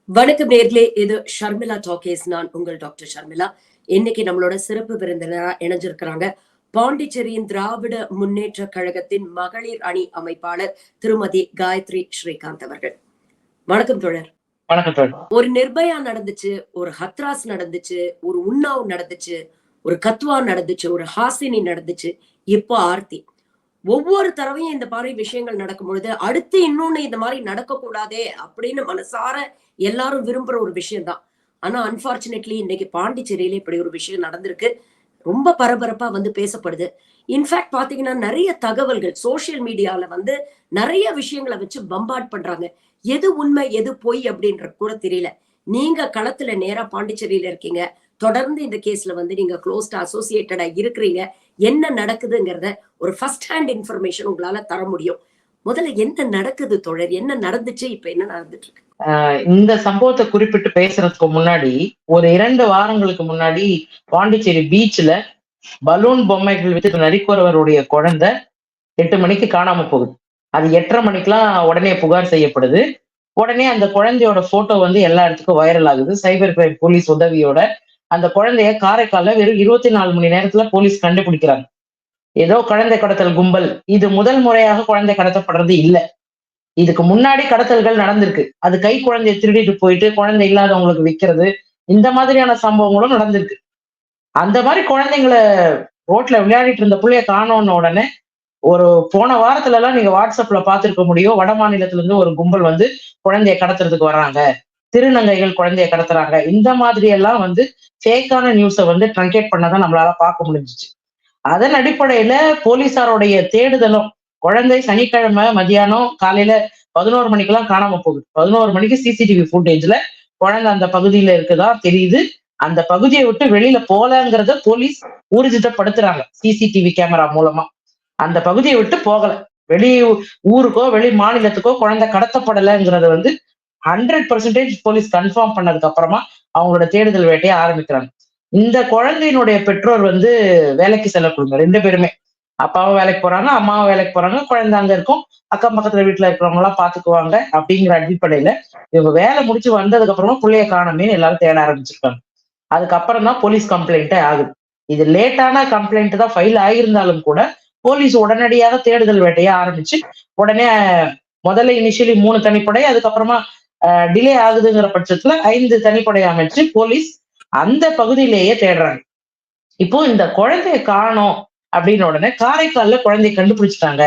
வணக்கம் நேர்களே, இது ஷர்மிளா டாக்கீஸ். நான் உங்கள் டாக்டர் ஷர்மிளா. இன்னைக்கு நம்மளோட சிறப்பு விருந்தினரா இணைஞ்சிருக்கிறாங்க பாண்டிச்சேரியின் திராவிட முன்னேற்ற கழகத்தின் மகளிர் அணி அமைப்பாளர் திருமதி காயத்ரி ஸ்ரீகாந்த் அவர்கள். வணக்கம் தோழர். வணக்கம் தோழர். ஒரு நிர்பயா நடந்துச்சு, ஒரு ஹத்ராஸ் நடந்துச்சு, ஒரு உன்னாவ் நடந்துச்சு, ஒரு கத்வா நடந்துச்சு, ஒரு ஹாசினி நடந்துச்சு, இப்போ ஆர்த்தி. ஒவ்வொரு தடவையும் இந்த மாதிரி விஷயங்கள் நடக்கும் பொழுது அடுத்து இன்னொன்னு இந்த மாதிரி நடக்க கூடாதே அப்படின்னு மனசார எல்லாரும் விரும்புற ஒரு விஷயம் தான். ஆனா அன்பார்ச்சுனேட்லி இன்னைக்கு பாண்டிச்சேரியில இப்படி ஒரு விஷயம் நடந்திருக்கு. ரொம்ப பரபரப்பா வந்து பேசப்படுது. இன்ஃபேக்ட் பாத்தீங்கன்னா நிறைய தகவல்கள் சோசியல் மீடியால வந்து நிறைய விஷயங்களை வச்சு பம்பார்ட் பண்றாங்க. எது உண்மை எது பொய் அப்படின்ற கூட தெரியல. நீங்க களத்துல நேரா பாண்டிச்சேரியில இருக்கீங்க. தொடர்ந்து இந்த கேஸ்ல வந்து நீங்க க்ளோஸ்டா அசோசியேட்டடா இருக்கிறீங்க. என்ன நடக்குதுங்கிறத ஒரு ஃபர்ஸ்ட் ஹேண்ட் இன்ஃபர்மேஷன் உங்களால தர முடியும். முதல்ல என்ன நடக்குது தோழர்? என்ன நடந்துச்சு? இப்ப என்ன நடந்துட்டு இருக்கு? இந்த சம்பவத்தை குறிப்பிட்டு பேசுறதுக்கு முன்னாடி ஒரு 2 வாரங்களுக்கு முன்னாடி பாண்டிச்சேரி பீச்ல பலூன் பொம்மைகள் வித்து நரிக்குறவருடைய குழந்தை 8 மணிக்கு காணாம போகுது. அது 8:30 மணிக்கெல்லாம் உடனே புகார் செய்யப்படுது. உடனே அந்த குழந்தையோட போட்டோ வந்து எல்லா இடத்துக்கும் வைரல் ஆகுது. சைபர் கிரைம் போலீஸ் உதவியோட அந்த குழந்தைய காரைக்கால்ல வெறும் 24 மணி நேரத்துல போலீஸ் கண்டுபிடிக்கிறாங்க. ஏதோ குழந்தை கடத்தல் கும்பல். இது முதல் முறையாக குழந்தை கடத்தப்படுறது இல்ல. இதுக்கு முன்னாடி கடத்தல்கள் நடந்திருக்கு. அது கை குழந்தைய திருடிட்டு போயிட்டு குழந்தை இல்லாதவங்களுக்கு விக்கிறது, இந்த மாதிரியான சம்பவங்களும் நடந்திருக்கு. அந்த மாதிரி குழந்தைங்கள ரோட்ல விளையாடிட்டு இருந்த புள்ளைய காணோம்ன உடனே ஒரு போன வாரத்துல எல்லாம் நீங்க வாட்ஸ்அப்ல பார்த்திருக்க முடியும். வட மாநிலத்துல இருந்து ஒரு கும்பல் வந்து குழந்தைய கடத்துறதுக்கு வர்றாங்க, திருநங்கைகள் குழந்தைய கடத்துறாங்க, இந்த மாதிரி எல்லாம் வந்து ஃபேக்கான நியூஸை வந்து ட்ரங்கேட் பண்ணதான் நம்மளால பார்க்க முடிஞ்சிச்சு. அதன் அடிப்படையில போலீசாருடைய தேடுதலும் குழந்தை சனிக்கிழமை மதியானம் காலையில 11 மணிக்கெல்லாம் காணாம போகுது. 11 மணிக்கு சிசிடிவி ஃபுட்டேஜ்ல குழந்தை அந்த பகுதியில இருக்குதா தெரியுது. அந்த பகுதியை விட்டு வெளியில போலங்கிறத போலீஸ் ஊர்ஜிதப்படுத்துறாங்க சிசிடிவி கேமரா மூலமா. அந்த பகுதியை விட்டு போகல. வெளி ஊருக்கோ வெளி மாநிலத்துக்கோ குழந்தை கடத்தப்படலைங்கிறத வந்து 100% போலீஸ் கன்ஃபார்ம் பண்ணதுக்கு அப்புறமா அவங்களோட தேடுதல் வேட்டையை ஆரம்பிக்கிறாங்க. இந்த குழந்தையினுடைய பெற்றோர் வந்து வேலைக்கு செல்லக்கூடிய 2 பேருமே, அப்பாவும் வேலைக்கு போறாங்க, அம்மாவும் வேலைக்கு போறாங்க, குழந்தை அங்க இருக்கும், அக்கம் பக்கத்துல வீட்டுல இருக்கிறவங்க எல்லாம் பாத்துக்குவாங்க அப்படிங்கிற அடிப்படையில இவங்க வேலை முடிச்சு வந்ததுக்கு அப்புறமா பிள்ளைய காணமே எல்லாரும் தேட ஆரம்பிச்சிருக்காங்க. அதுக்கப்புறம் தான் போலீஸ் கம்ப்ளைண்ட்டே ஆகுது. இது லேட்டான கம்ப்ளைண்ட் தான் ஃபைல் ஆகியிருந்தாலும் கூட போலீஸ் உடனடியாக தேடுதல் வேட்டையை ஆரம்பிச்சு உடனே முதல்ல இனிஷியலி 3 தனிப்படை, அதுக்கப்புறமா டிலே ஆகுதுங்கிற பட்சத்துல 5 தனிப்படை அமைச்சு போலீஸ் அந்த பகுதியிலேயே தேடுறாங்க. இப்போ இந்த குழந்தைய காணோம் அப்படின்னு உடனே காரைக்கால்ல குழந்தைய கண்டுபிடிச்சிட்டாங்க,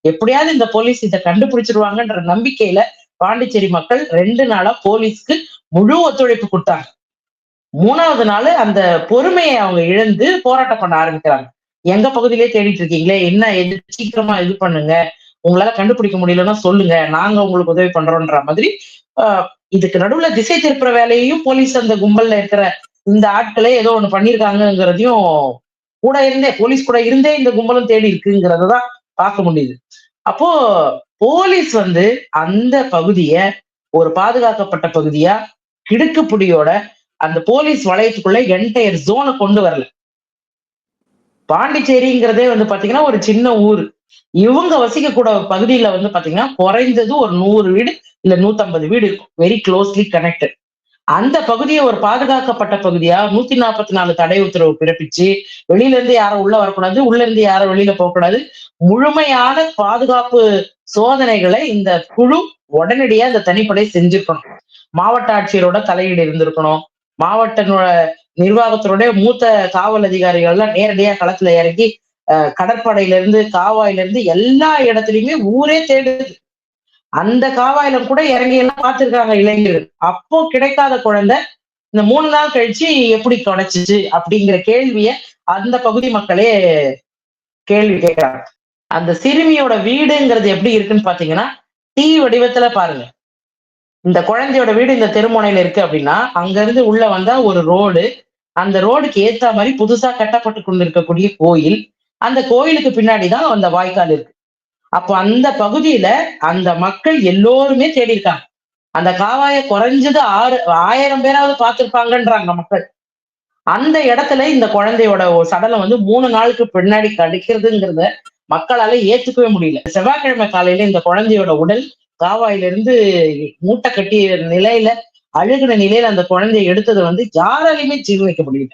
எப்படியாவது இந்த போலீஸ் இதை கண்டுபிடிச்சிருவாங்கன்ற நம்பிக்கையில பாண்டிச்சேரி மக்கள் 2 நாளா போலீஸ்க்கு முழு ஒத்துழைப்பு கொடுத்தாங்க. 3வது நாள் அந்த பொறுமையை அவங்க இழந்து போராட்டம் பண்ண ஆரம்பிக்கிறாங்க. எங்க பகுதியிலே தேடிட்டு இருக்கீங்களே, என்ன எது சீக்கிரமா இது பண்ணுங்க, உங்களால கண்டுபிடிக்க முடியலன்னா சொல்லுங்க, நாங்க உங்களுக்கு உதவி பண்றோம்ன்ற மாதிரி. இதுக்கு நடுவுல திசை திருப்புற வேலையையும் போலீஸ் அந்த கும்பல்ல இருக்கிற இந்த ஆட்களே ஏதோ ஒண்ணு பண்ணிருக்காங்கிறதையும் போலீஸ் கூட இருந்தே இந்த கும்பலும் தேடி இருக்குங்கிறதான் பார்க்க முடியுது. அப்போ போலீஸ் வந்து அந்த பகுதிய ஒரு பாதுகாக்கப்பட்ட பகுதியா கிடுக்குப்புடியோட அந்த போலீஸ் வளையத்துக்குள்ள என்டையர் ஜோனை கொண்டு வரல. பாண்டிச்சேரிங்கிறதே வந்து பாத்தீங்கன்னா ஒரு சின்ன ஊரு. இவங்க வசிக்கக்கூட பகுதியில வந்து பாத்தீங்கன்னா குறைந்தது ஒரு 100 வீடு இல்ல 150 வீடு இருக்கும், வெரி க்ளோஸ்லி கனெக்டட். அந்த பகுதியை ஒரு பாதுகாக்கப்பட்ட பகுதியா 144 தடை உத்தரவு பிறப்பிச்சு வெளியில இருந்து யாரும் உள்ள வரக்கூடாது, உள்ள இருந்து யாரும் வெளியில போகக்கூடாது, முழுமையான பாதுகாப்பு சோதனைகளை இந்த குழு உடனடியா இந்த தனிப்படை செஞ்சிருக்கணும். மாவட்ட ஆட்சியரோட தலையீடு இருந்திருக்கணும். மாவட்ட நிர்வாகத்தினுடைய மூத்த காவல் அதிகாரிகள் எல்லாம் நேரடியா களத்துல இறங்கி கடற்படையில இருந்து காவாயில இருந்து எல்லா இடத்துலயுமே ஊரே தேடுது. அந்த காவாயிலம் கூட இறங்கி எல்லாம் பார்த்திருக்காங்க இளைஞர்கள். அப்போ கிடைக்காத குழந்தை இந்த 3 நாள் கழிச்சு எப்படி கிடைச்சிச்சு அப்படிங்கிற கேள்விய அந்த பகுதி மக்களே கேள்வி கேட்கிறாங்க. அந்த சிறுமியோட வீடுங்கிறது எப்படி இருக்குன்னு பாத்தீங்கன்னா டி வடிவத்துல பாருங்க. இந்த குழந்தையோட வீடு இந்த தெருமுனையில இருக்கு அப்படின்னா அங்க இருந்து உள்ள வந்தா ஒரு ரோடு, அந்த ரோடுக்கு ஏத்த மாதிரி புதுசா கட்டப்பட்டு கொண்டிருக்கக்கூடிய கோயில், அந்த கோயிலுக்கு பின்னாடிதான் அந்த வாய்க்கால் இருக்கு. அப்போ அந்த பகுதியில அந்த மக்கள் எல்லோருமே தேடி இருக்காங்க. அந்த காவாய குறைஞ்சது 1000 பேராவது பார்த்திருப்பாங்கன்றாங்க மக்கள். அந்த இடத்துல இந்த குழந்தையோட சடலம் வந்து 3 நாளுக்கு பின்னாடி கிடைக்கிறதுங்கிறத மக்களால ஏத்துக்கவே முடியல. செவ்வாய்க்கிழமை காலையில இந்த குழந்தையோட உடல் காவாயிலிருந்து மூட்டை கட்டிய நிலையில அழுகின நிலையில அந்த குழந்தையை எடுத்ததை வந்து யாராலையுமே ஜீர்ணிக்க முடியல.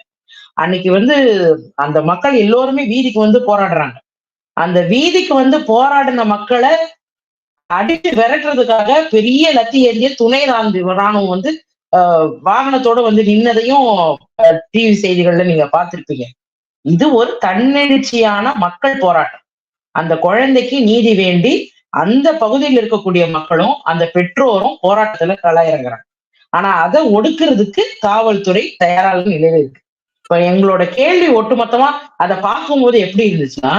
அன்னைக்கு வந்து அந்த மக்கள் எல்லோருமே வீதிக்கு வந்து போராடுறாங்க. அந்த வீதிக்கு வந்து போராடின மக்களை அடிச்சு விரட்டுறதுக்காக பெரிய லத்தி ஏந்திய துணை ராணுவம் வந்து வாகனத்தோட வந்து நின்னதையும் டிவி செய்திகள்ல நீங்க பார்த்திருப்பீங்க. இது ஒரு தன்னெழுச்சியான மக்கள் போராட்டம். அந்த குழந்தைக்கு நீதி வேண்டி அந்த பகுதியில் இருக்கக்கூடிய மக்களும் அந்த பெற்றோரும் போராட்டத்துல கள ஆனா அதை ஒடுக்குறதுக்கு காவல்துறை தயாராக நிலையில இருக்கு. இப்ப எங்களோட கேள்வி ஒட்டுமொத்தமா அதை பார்க்கும்போது எப்படி இருந்துச்சுன்னா,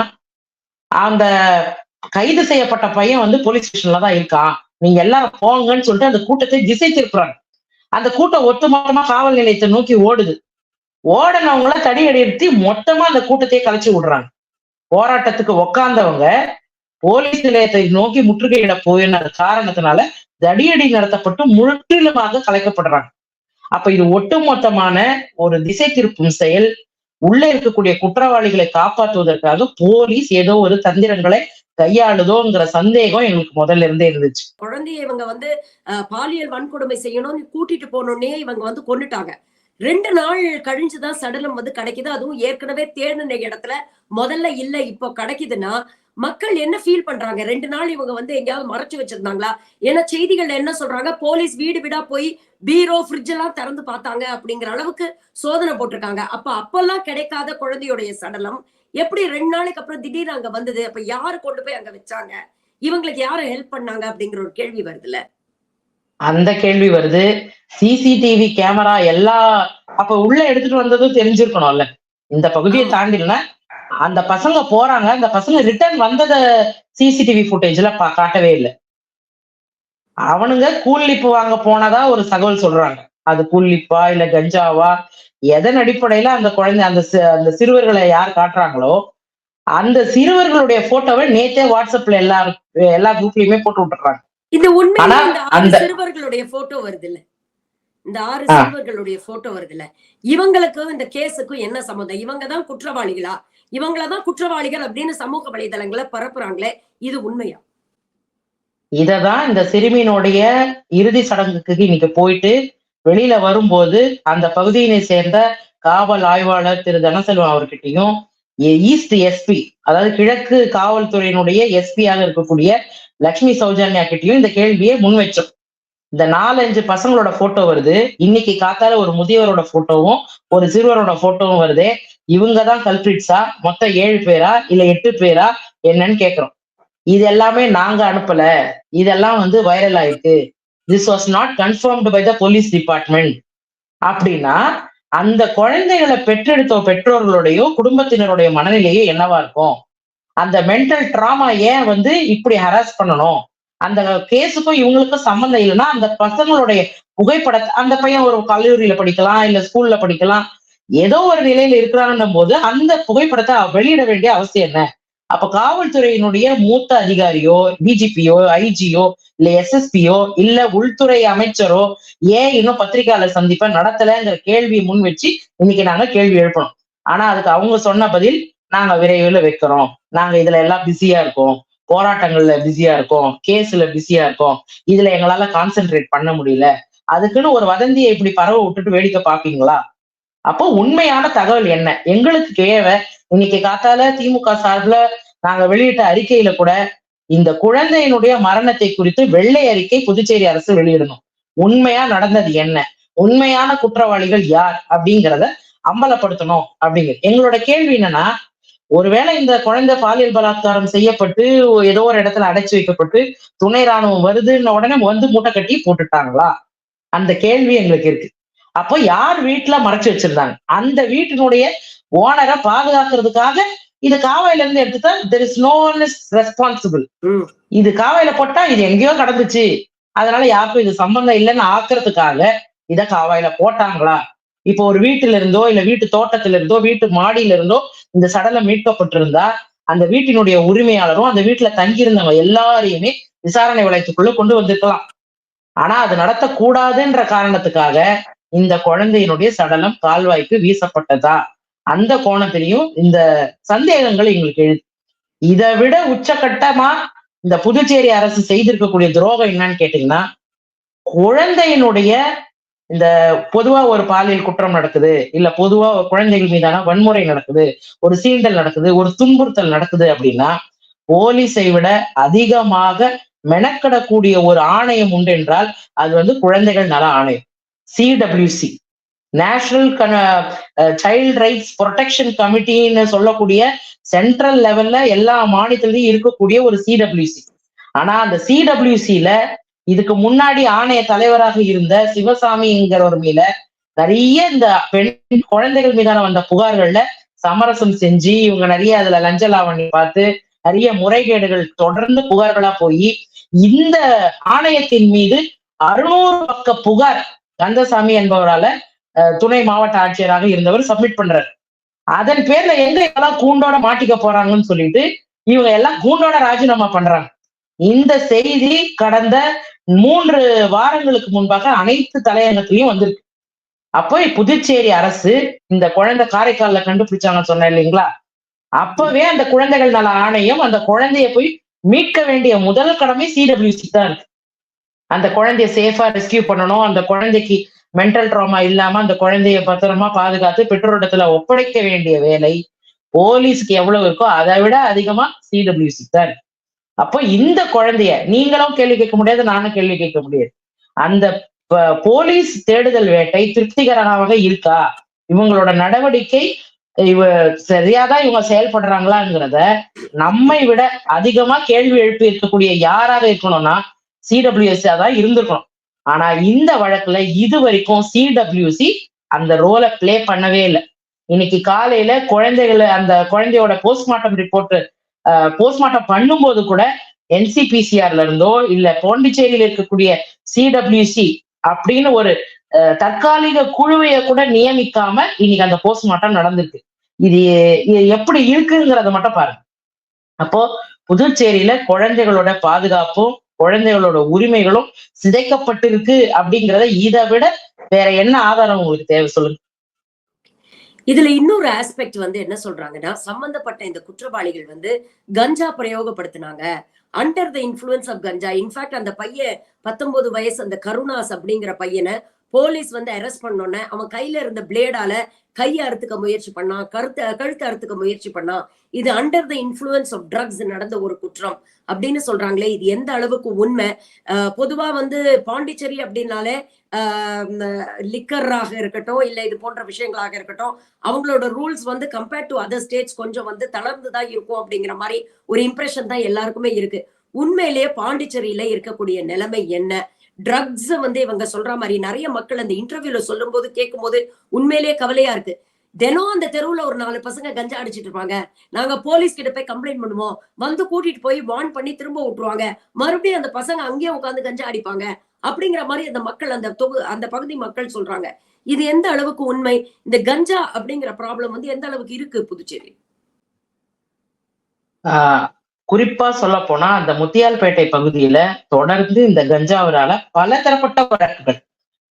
அந்த கைது செய்யப்பட்ட பையன் வந்து போலீஸ் ஸ்டேஷன்ல தான் இருக்கான், நீங்க எல்லாரும் போங்கன்னு சொல்லிட்டு அந்த கூட்டத்தை திசை திருப்புறாங்க. அந்த கூட்டம் ஒட்டுமொத்தமா காவல் நிலையத்தை நோக்கி ஓடுது. ஓடனவங்கள தடி எடுத்து மொத்தமா அந்த கூட்டத்தையே கலைச்சு விடுறாங்க. போராட்டத்துக்கு உக்காந்தவங்க போலீஸ் நிலையத்தை நோக்கி முற்றுகையிட போயின காரணத்தினால தடியடி நடத்தப்பட்டு முற்றிலுமாக கலைக்கப்படுறாங்க. அப்ப இது ஒட்டுமொத்தமான ஒரு திசை திருப்பும் செயல். உள்ள இருக்கக்கூடிய குற்றவாளிகளை காப்பாற்றுவதற்காக போலீஸ் ஏதோ ஒரு தந்திரங்களை கையாளுதோங்கிற சந்தேகம் எங்களுக்கு முதல்ல இருந்தே இருந்துச்சு. குழந்தைய இவங்க வந்து பாலியல் வன்கொடுமை செய்யணும்னு கூட்டிட்டு போனோடனே இவங்க வந்து கொன்னுட்டாங்க. 2 நாள் கழிஞ்சுதான் சடலம் வந்து கிடைக்குது. அதுவும் ஏற்கனவே தேடின இடத்துல முதல்ல இல்ல, இப்போ கிடைக்குதுன்னா மக்கள் என்ன ஃபீல் பண்றாங்க? 2 நாள் இவங்க வந்து எங்கேயாவது மறைச்சு வச்சிருந்தாங்களா? ஏன்னா செய்திகள்ல என்ன சொல்றாங்க, போலீஸ் வீடு வீடா போய் பீரோ ஃப்ரிட்ஜ் எல்லாம் திறந்து பார்த்தாங்க அப்படிங்கிற அளவுக்கு சோதனை போட்டிருக்காங்க. அப்பெல்லாம் கிடைக்காத குழந்தையுடைய சடலம் எப்படி 2 நாளைக்கு அப்புறம் திடீர்னு அங்க வந்தது? அப்ப யாரு கொண்டு போய் அங்க வச்சாங்க? இவங்களுக்கு யாரு ஹெல்ப் பண்ணாங்க அப்படிங்கிற ஒரு கேள்வி வருதுல்ல. அந்த கேள்வி வருது. சிசிடிவி கேமரா எல்லா அப்ப உள்ள எடுத்துட்டு வந்ததும் தெரிஞ்சிருக்கணும்ல. இந்த பகுதியை தாண்டினா அந்த பசங்க போறாங்க, அந்த பசங்க ரிட்டர்ன் வந்தத சிசிடிவி ஃபுட்டேஜ்ல காட்டவே இல்லை. அவனுங்க கூலிப்பு வாங்க போனதா ஒரு தகவல் சொல்றாங்க. அது கூலிப்பா இல்ல கஞ்சாவா, எதன் அடிப்படையில அந்த குழந்தை அந்த சிறுவர்களை யார் காட்டுறாங்களோ அந்த சிறுவர்களுடைய போட்டோவை நேத்தே வாட்ஸ்அப்ல எல்லா குரூப்லயுமே போட்டு விட்டுறாங்க. இந்த உண்மையில இந்த 6 சிறுவர்களுடைய போட்டோ வருது இல்ல, இந்த 6 சிறுவர்களுடைய போட்டோ வருது இல்ல, இவங்களுக்கும் இந்த கேஸுக்கும் என்ன சம்மந்தம்? இவங்க தான் குற்றவாளிகளா? இவங்களதான் குற்றவாளிகள் அப்படின்னு சமூக வலைதளங்களை பரப்புறாங்களே, இது உண்மையா? இததான் இந்த சிறுமியினுடைய இறுதி சடங்குக்கு இன்னைக்கு போயிட்டு வெளியில வரும்போது அந்த பகுதியினை சேர்ந்த காவல் ஆய்வாளர் திரு தனசெல்வம் அவர்கிட்டையும் ஈஸ்ட் எஸ்பி, அதாவது கிழக்கு காவல்துறையினுடைய எஸ்பியாக இருக்கக்கூடிய லட்சுமி சௌஜன்யா கிட்டையும் இந்த கேள்வியை முன் வச்சோம். இந்த 4-5 பசங்களோட போட்டோ வருது. இன்னைக்கு காத்தால ஒரு முதியவரோட போட்டோவும் ஒரு சிறுவரோட போட்டோவும் வருது. இவங்கதான் கல்பிரிட்ஸா? மொத்தம் 7 பேரா இல்ல 8 பேரா என்னன்னு கேக்குறோம். இது எல்லாமே நாங்க அனுப்பல, இதெல்லாம் வந்து வைரல் ஆயிருக்கு, this was not confirmed by the police department அப்படின்னா அந்த குழந்தைகளை பெற்றெடுத்த பெற்றோர்களுடைய குடும்பத்தினருடைய மனநிலையே என்னவா இருக்கும்? அந்த மென்டல் டிராமா ஏன் வந்து இப்படி ஹராஸ் பண்ணணும்? அந்த கேஸுக்கும் இவங்களுக்கும் சம்மந்தம் இல்லைன்னா அந்த பசங்களுடைய புகைப்படத்தை, அந்த பையன் ஒரு கல்லூரியில படிக்கலாம் இல்ல ஸ்கூல்ல படிக்கலாம், ஏதோ ஒரு நிலையில இருக்கிறாங்கன்னும் போது அந்த புகைப்படத்தை வெளியிட வேண்டிய அவசியம் என்ன? அப்ப காவல்துறையினுடைய மூத்த அதிகாரியோ டிஜிபியோ ஐஜியோ இல்ல எஸ்எஸ்பியோ இல்ல உள்துறை அமைச்சரோ ஏன் இன்னும் பத்திரிகையாளர் சந்திப்பை நடத்தலைங்கிற கேள்வியை முன் வச்சு இன்னைக்கு நாங்க கேள்வி எழுப்பணும். ஆனா அதுக்கு அவங்க சொன்ன பதில், நாங்க விரைவில் வைக்கிறோம், நாங்க இதுல எல்லாம் பிஸியா இருக்கோம், போராட்டங்கள்ல பிஸியா இருக்கோம், கேஸ்ல பிஸியா இருக்கோம், இதுல எங்களால கான்சென்ட்ரேட் பண்ண முடியல. அதுக்குன்னு ஒரு வதந்தியை இப்படி பரவ விட்டுட்டு வேடிக்கை பார்ப்பீங்களா? அப்போ உண்மையான தகவல் என்ன எங்களுக்கு தேவை? இன்னைக்கு காத்தால திமுக சார்பில் நாங்க வெளியிட்ட அறிக்கையில கூட இந்த குழந்தையினுடைய மரணத்தை குறித்து வெள்ளை அறிக்கை புதுச்சேரி அரசு வெளியிடணும். உண்மையா நடந்தது என்ன, உண்மையான குற்றவாளிகள் யார் அப்படிங்கிறத அம்பலப்படுத்தணும் அப்படிங்கிறது எங்களோட கேள்வி. என்னன்னா, ஒருவேளை இந்த குழந்தை பாலியல் பலாத்காரம் செய்யப்பட்டு ஏதோ ஒரு இடத்துல அடைச்சு வைக்கப்பட்டு துணை ராணுவம் வருதுன்னு உடனே வந்து மூட்டை கட்டி போட்டுட்டாங்களா? அந்த கேள்வி எங்களுக்கு இருக்கு. அப்போ யார் வீட்டுல மறைச்சு வச்சிருந்தாங்க? அந்த வீட்டினுடைய ஓனரை பாதுகாக்கிறதுக்காக இது காவாயில இருந்து எடுத்துட்டா there is no one is responsible. இது காவாயில போட்டா இது எங்கேயோ கடந்துச்சு, அதனால யாருக்கும் இது சம்பந்தம் இல்லைன்னு ஆக்குறதுக்காக இத காவாயில போட்டாங்களா? இப்போ ஒரு வீட்டுல இருந்தோ இல்ல வீட்டு தோட்டத்துல இருந்தோ வீட்டு மாடியில இருந்தோ இந்த சடலம் மீட்கப்பட்டிருந்தா அந்த வீட்டினுடைய உரிமையாளரும் அந்த வீட்டுல தங்கியிருந்தவங்க எல்லாரையுமே விசாரணை வளையத்துக்குள்ள கொண்டு வந்திருக்கலாம். ஆனா அது நடத்தக்கூடாதுன்ற காரணத்துக்காக இந்த குழந்தையினுடைய சடலம் கால்வாய்க்கு வீசப்பட்டதா? அந்த கோணத்திலையும் இந்த சந்தேகங்கள் எங்களுக்கு எழுது. இதை விட உச்சகட்டமா இந்த புதுச்சேரி அரசு செய்திருக்கக்கூடிய துரோகம் என்னன்னு கேட்டீங்கன்னா, குழந்தையினுடைய இந்த பொதுவா ஒரு பாலியல் குற்றம் நடக்குது, இல்ல பொதுவா குழந்தைகள் மீதான வன்முறை நடக்குது, ஒரு சீண்டல் நடக்குது, ஒரு துன்புறுத்தல் நடக்குது அப்படின்னா போலீஸை விட அதிகமாக மெனக்கிடக்கூடிய ஒரு ஆணையம் உண்டு என்றால் அது வந்து குழந்தைகள் நல ஆணையம், CWC, national child rights protection கமிட்டின்னு சொல்லக்கூடிய சென்ட்ரல் லெவல்ல எல்லா மாநிலத்திலையும் இருக்கக்கூடிய ஒரு சிடபிள்யூசி. ஆனா அந்த சிடபிள்யூசில இதுக்கு முன்னாடி ஆணைய தலைவராக இருந்த சிவசாமிங்கிறவர் மேல நிறைய இந்த பெண் குழந்தைகள் மீதான வந்த புகார்கள்ல சமரசம் செஞ்சு இவங்க நிறைய அதுல லஞ்ச லாவணி பார்த்து நிறைய முறைகேடுகள் தொடர்ந்து புகார்களா போய் இந்த ஆணையத்தின் மீது 600 பக்க புகார் கந்தசாமி என்பவரால துணை மாவட்ட ஆட்சியராக இருந்தவர் சப்மிட் பண்றாரு. அதன் பேர்ல எங்க எல்லாம் கூண்டோட மாட்டிக்க போறாங்கன்னு சொல்லிட்டு இவங்க எல்லாம் கூண்டோட ராஜினாமா பண்றாங்க. இந்த செய்தி கடந்த 3 வாரங்களுக்கு முன்பாக அனைத்து தலையங்கத்திலையும் வந்திருக்கு. அப்போ புதுச்சேரி அரசு இந்த குழந்தை காரைக்கால்ல கண்டுபிடிச்சாங்கன்னு சொன்னேன் இல்லைங்களா, அப்பவே அந்த குழந்தைகள் நல ஆணையம் அந்த குழந்தைய போய் மீட்க வேண்டிய முதல் கடமை சிடபிள்யூசி தான் இருக்கு. அந்த குழந்தைய சேஃபா ரெஸ்கியூ பண்ணணும், அந்த குழந்தைக்கு மென்டல் ட்ராமா இல்லாம அந்த குழந்தைய பத்திரமா பாதுகாத்து பெற்றோரிடத்துல ஒப்படைக்க வேண்டிய வேலை போலீஸ்க்கு எவ்வளவு இருக்கோ அதை விட அதிகமா சிடபிள்யூசி தான் இருக்கு. அப்போ இந்த குழந்தைய நீங்களும் கேள்வி கேட்க முடியாது, நானும் கேள்வி கேட்க முடியாது. அந்த போலீஸ் தேடுதல் வேட்டை திருப்திகரமாக இருக்கா, இவங்களோட நடவடிக்கை சரியாதான் இவங்க செயல்படுறாங்களாங்கிறத நம்மை விட அதிகமா கேள்வி எழுப்பி இருக்கக்கூடிய யாராக இருக்கணும்னா சிடபிள்யூசி தான் இருந்திருக்கணும். ஆனா இந்த வழக்குல இது வரைக்கும் சிடபிள்யூசி அந்த ரோலை பிளே பண்ணவே இல்லை. இன்னைக்கு காலையில குழந்தைகளை அந்த குழந்தையோட போஸ்ட்மார்ட்டம் ரிப்போர்ட் போஸ்ட்மார்ட்டம் பண்ணும்போது கூட என்சிபிசிஆர்ல இருந்தோ இல்ல பாண்டிச்சேரியில இருக்கக்கூடிய சிடபிள்யூசி அப்படின்னு ஒரு தற்காலிக குழுவைய கூட நியமிக்காம இன்னைக்கு அந்த போஸ்ட்மார்ட்டம் நடந்திருக்கு. இது எப்படி இருக்குங்கிறத மட்டும் பாருங்க. அப்போ புதுச்சேரியில குழந்தைகளோட பாதுகாப்பும் குழந்தைகளோட உரிமைகளும் சிதைக்கப்பட்டிருக்கு அப்படிங்கிறத இதை விட வேற என்ன ஆதாரம் உங்களுக்கு தேவை சொல்லுங்க. இதுல இன்னொரு ஆஸ்பெக்ட் வந்து என்ன சொல்றாங்கன்னா, சம்பந்தப்பட்ட இந்த குற்றவாளிகள் வந்து கஞ்சா பிரயோகப்படுத்தினாங்க, under the influence of ganja. In fact அந்த பையன் 19 வயசு அந்த கருணாஸ் அப்படிங்கிற பையனை போலீஸ் வந்து அரெஸ்ட் பண்ணோன்னே அவன் கையில இருந்த பிளேடால கையை அறுத்துக்க முயற்சி பண்ணான், கழுத்தை அறுத்துக்க முயற்சி பண்ணான். இது under the influence of drugs நடந்த ஒரு குற்றம் அப்படின்னு சொல்றாங்களே, இது எந்த அளவுக்கு உண்மை? பொதுவா வந்து பாண்டிச்சேரி அப்படின்னாலே லிக்கராக இருக்கட்டும் இல்ல இது போன்ற விஷயங்களாக இருக்கட்டும், அவங்களோட ரூல்ஸ் வந்து கம்பேர்ட் டு அதர் ஸ்டேட்ஸ் கொஞ்சம் வந்து தளர்ந்துதான் இருக்கும் அப்படிங்கிற மாதிரி ஒரு இம்ப்ரெஷன் தான் எல்லாருக்குமே இருக்கு. உண்மையிலேயே பாண்டிச்சேரியில இருக்கக்கூடிய நிலைமை என்ன? ட்ரக்ஸ் வந்து இவங்க சொல்ற மாதிரி நிறைய மக்கள் அந்த இன்டர்வியூல சொல்லும் போது கேட்கும் போது உண்மையிலேயே கவலையா இருக்கு. தினம் அந்த தெருவுல ஒரு 4 பசங்க கஞ்சா அடிச்சிட்டு இருப்பாங்க, நாங்க போலீஸ் கிட்ட போய் கம்ப்ளைண்ட் பண்ணுவோம், வந்து கூட்டிட்டு போய் வார்ன் பண்ணி திரும்ப விட்டுருவாங்க, மறுபடியும் அந்த பசங்க அங்கேயே உட்காந்து கஞ்சா அடிப்பாங்க அப்படிங்கிற மாதிரி அந்த மக்கள் அந்த பகுதி மக்கள் சொல்றாங்க. இது எந்த அளவுக்கு உண்மை? இந்த கஞ்சா அப்படிங்கிற ப்ராப்ளம் வந்து எந்த அளவுக்கு இருக்கு புதுச்சேரி? குறிப்பா சொல்ல போனா அந்த முத்தியால்பேட்டை பகுதியில தொடர்ந்து இந்த கஞ்சாவரால பல தரப்பட்ட வழக்குகள்,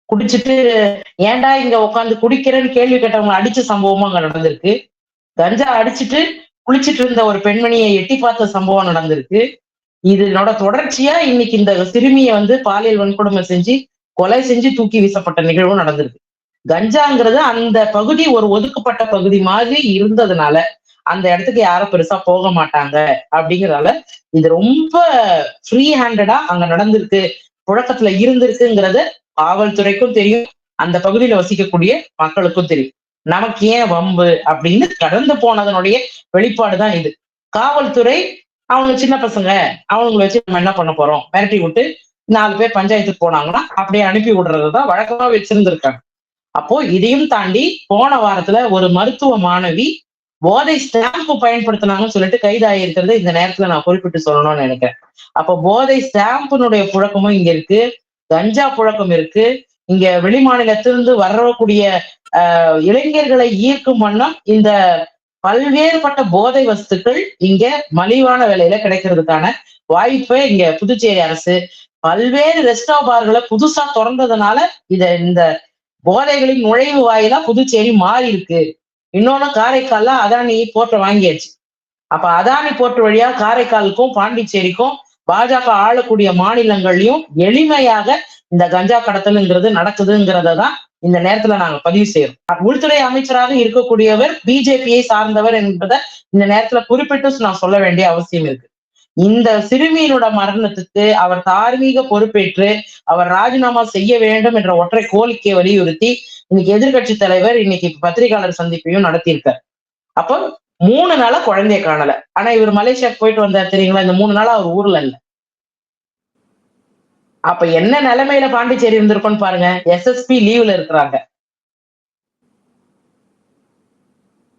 குடிச்சிட்டு ஏன்டா இங்க உட்காந்து குடிக்கிறேன்னு கேள்வி கேட்டவங்க அடிச்ச சம்பவமும் அங்க நடந்திருக்கு. கஞ்சா அடிச்சுட்டு குளிச்சுட்டு இருந்த ஒரு பெண்மணியை எட்டி பார்த்த சம்பவம் நடந்திருக்கு. இதனோட தொடர்ச்சியா இன்னைக்கு இந்த சிறுமியை வந்து பாலியல் வன்கொடுமை செஞ்சு கொலை செஞ்சு தூக்கி வீசப்பட்ட நிகழ்வும் நடந்திருக்கு. கஞ்சாங்கிறது அந்த பகுதி ஒரு ஒதுக்கப்பட்ட பகுதி மாதிரி இருந்ததுனால அந்த இடத்துக்கு யாரும் பெருசா போக மாட்டாங்க அப்படிங்கறதால இது ரொம்ப ஃப்ரீ ஹேண்டடா அங்க நடந்திருக்கு, புழக்கத்துல இருந்திருக்குங்கிறது காவல்துறைக்கும் தெரியும், அந்த பகுதியில வசிக்கக்கூடிய மக்களுக்கும் தெரியும். நமக்கு ஏன் வம்பு அப்படின்னு கடந்து போனதனுடைய வெளிப்பாடுதான் இது. காவல்துறை அவங்க சின்ன பசங்க, அவங்களை வச்சு நம்ம என்ன பண்ண போறோம், மிரட்டி விட்டு 4 பேர் பஞ்சாயத்துக்கு போனாங்கன்னா அப்படியே அனுப்பி விடுறதுதான் வழக்கமா வச்சிருந்திருக்காங்க. அப்போ இதையும் தாண்டி போன வாரத்துல ஒரு மருத்துவ மாணவி போதை ஸ்டாம்ப் பயன்படுத்தினாங்கன்னு சொல்லிட்டு கைதாகிருக்கிறத இந்த நேரத்துல நான் குறிப்பிட்டு சொல்லணும்னு நினைக்கிறேன். அப்போ போதை ஸ்டாம்பினுடைய புழக்கமும் இங்க இருக்கு, கஞ்சா புழக்கம் இருக்கு. இங்க வெளி மாநிலத்திலிருந்து வரக்கூடிய இளைஞர்களை ஈர்க்கும் வண்ணம் இந்த பல்வேறுபட்ட போதை வஸ்துக்கள் இங்க மலிவான விலையில கிடைக்கிறதுக்கான வாய்ப்பை இங்க புதுச்சேரி அரசு பல்வேறு ரெஸ்டா பார்களை புதுசா திறந்ததுனால இந்த போதைகளின் நுழைவு வாயிலா புதுச்சேரி மாறி இருக்கு. இன்னொன்னு காரைக்கால்ல அதானி போர்ட்டை வாங்கியாச்சு. அப்ப அதானி போர்ட் வழியா காரைக்காலுக்கும் பாண்டிச்சேரிக்கும் பாஜக ஆளக்கூடிய மாநிலங்களையும் எளிமையாக இந்த கஞ்சா கடத்தலுங்கிறது நடக்குதுங்கிறத தான் இந்த நேரத்துல நாங்க பதிவு செய்யறோம். உள்துறை அமைச்சராக இருக்கக்கூடியவர் பிஜேபியை சார்ந்தவர் என்பதை இந்த நேரத்துல குறிப்பிட்டு நான் சொல்ல வேண்டிய அவசியம் இருக்கு. இந்த சிறுமியினோட மரணத்துக்கு அவர் தார்மீக பொறுப்பேற்று அவர் ராஜினாமா செய்ய வேண்டும் என்ற ஒற்றை கோரிக்கையை வலியுறுத்தி இன்னைக்கு எதிர்கட்சி தலைவர் இன்னைக்கு பத்திரிகையாளர் சந்திப்பையும் நடத்தியிருக்கார். அப்போ 3 நாளா குழந்தைய காணல. ஆனா இவர் மலேசியாவுக்கு போயிட்டு வந்தார் தெரியுங்களா, இந்த 3 நாளா அவர் ஊர்ல இல்ல. அப்ப என்ன நிலைமையில பாண்டிச்சேரி இருந்திருக்கும்னு பாருங்க. எஸ்எஸ்பி லீவ்ல இருக்கிறாங்க.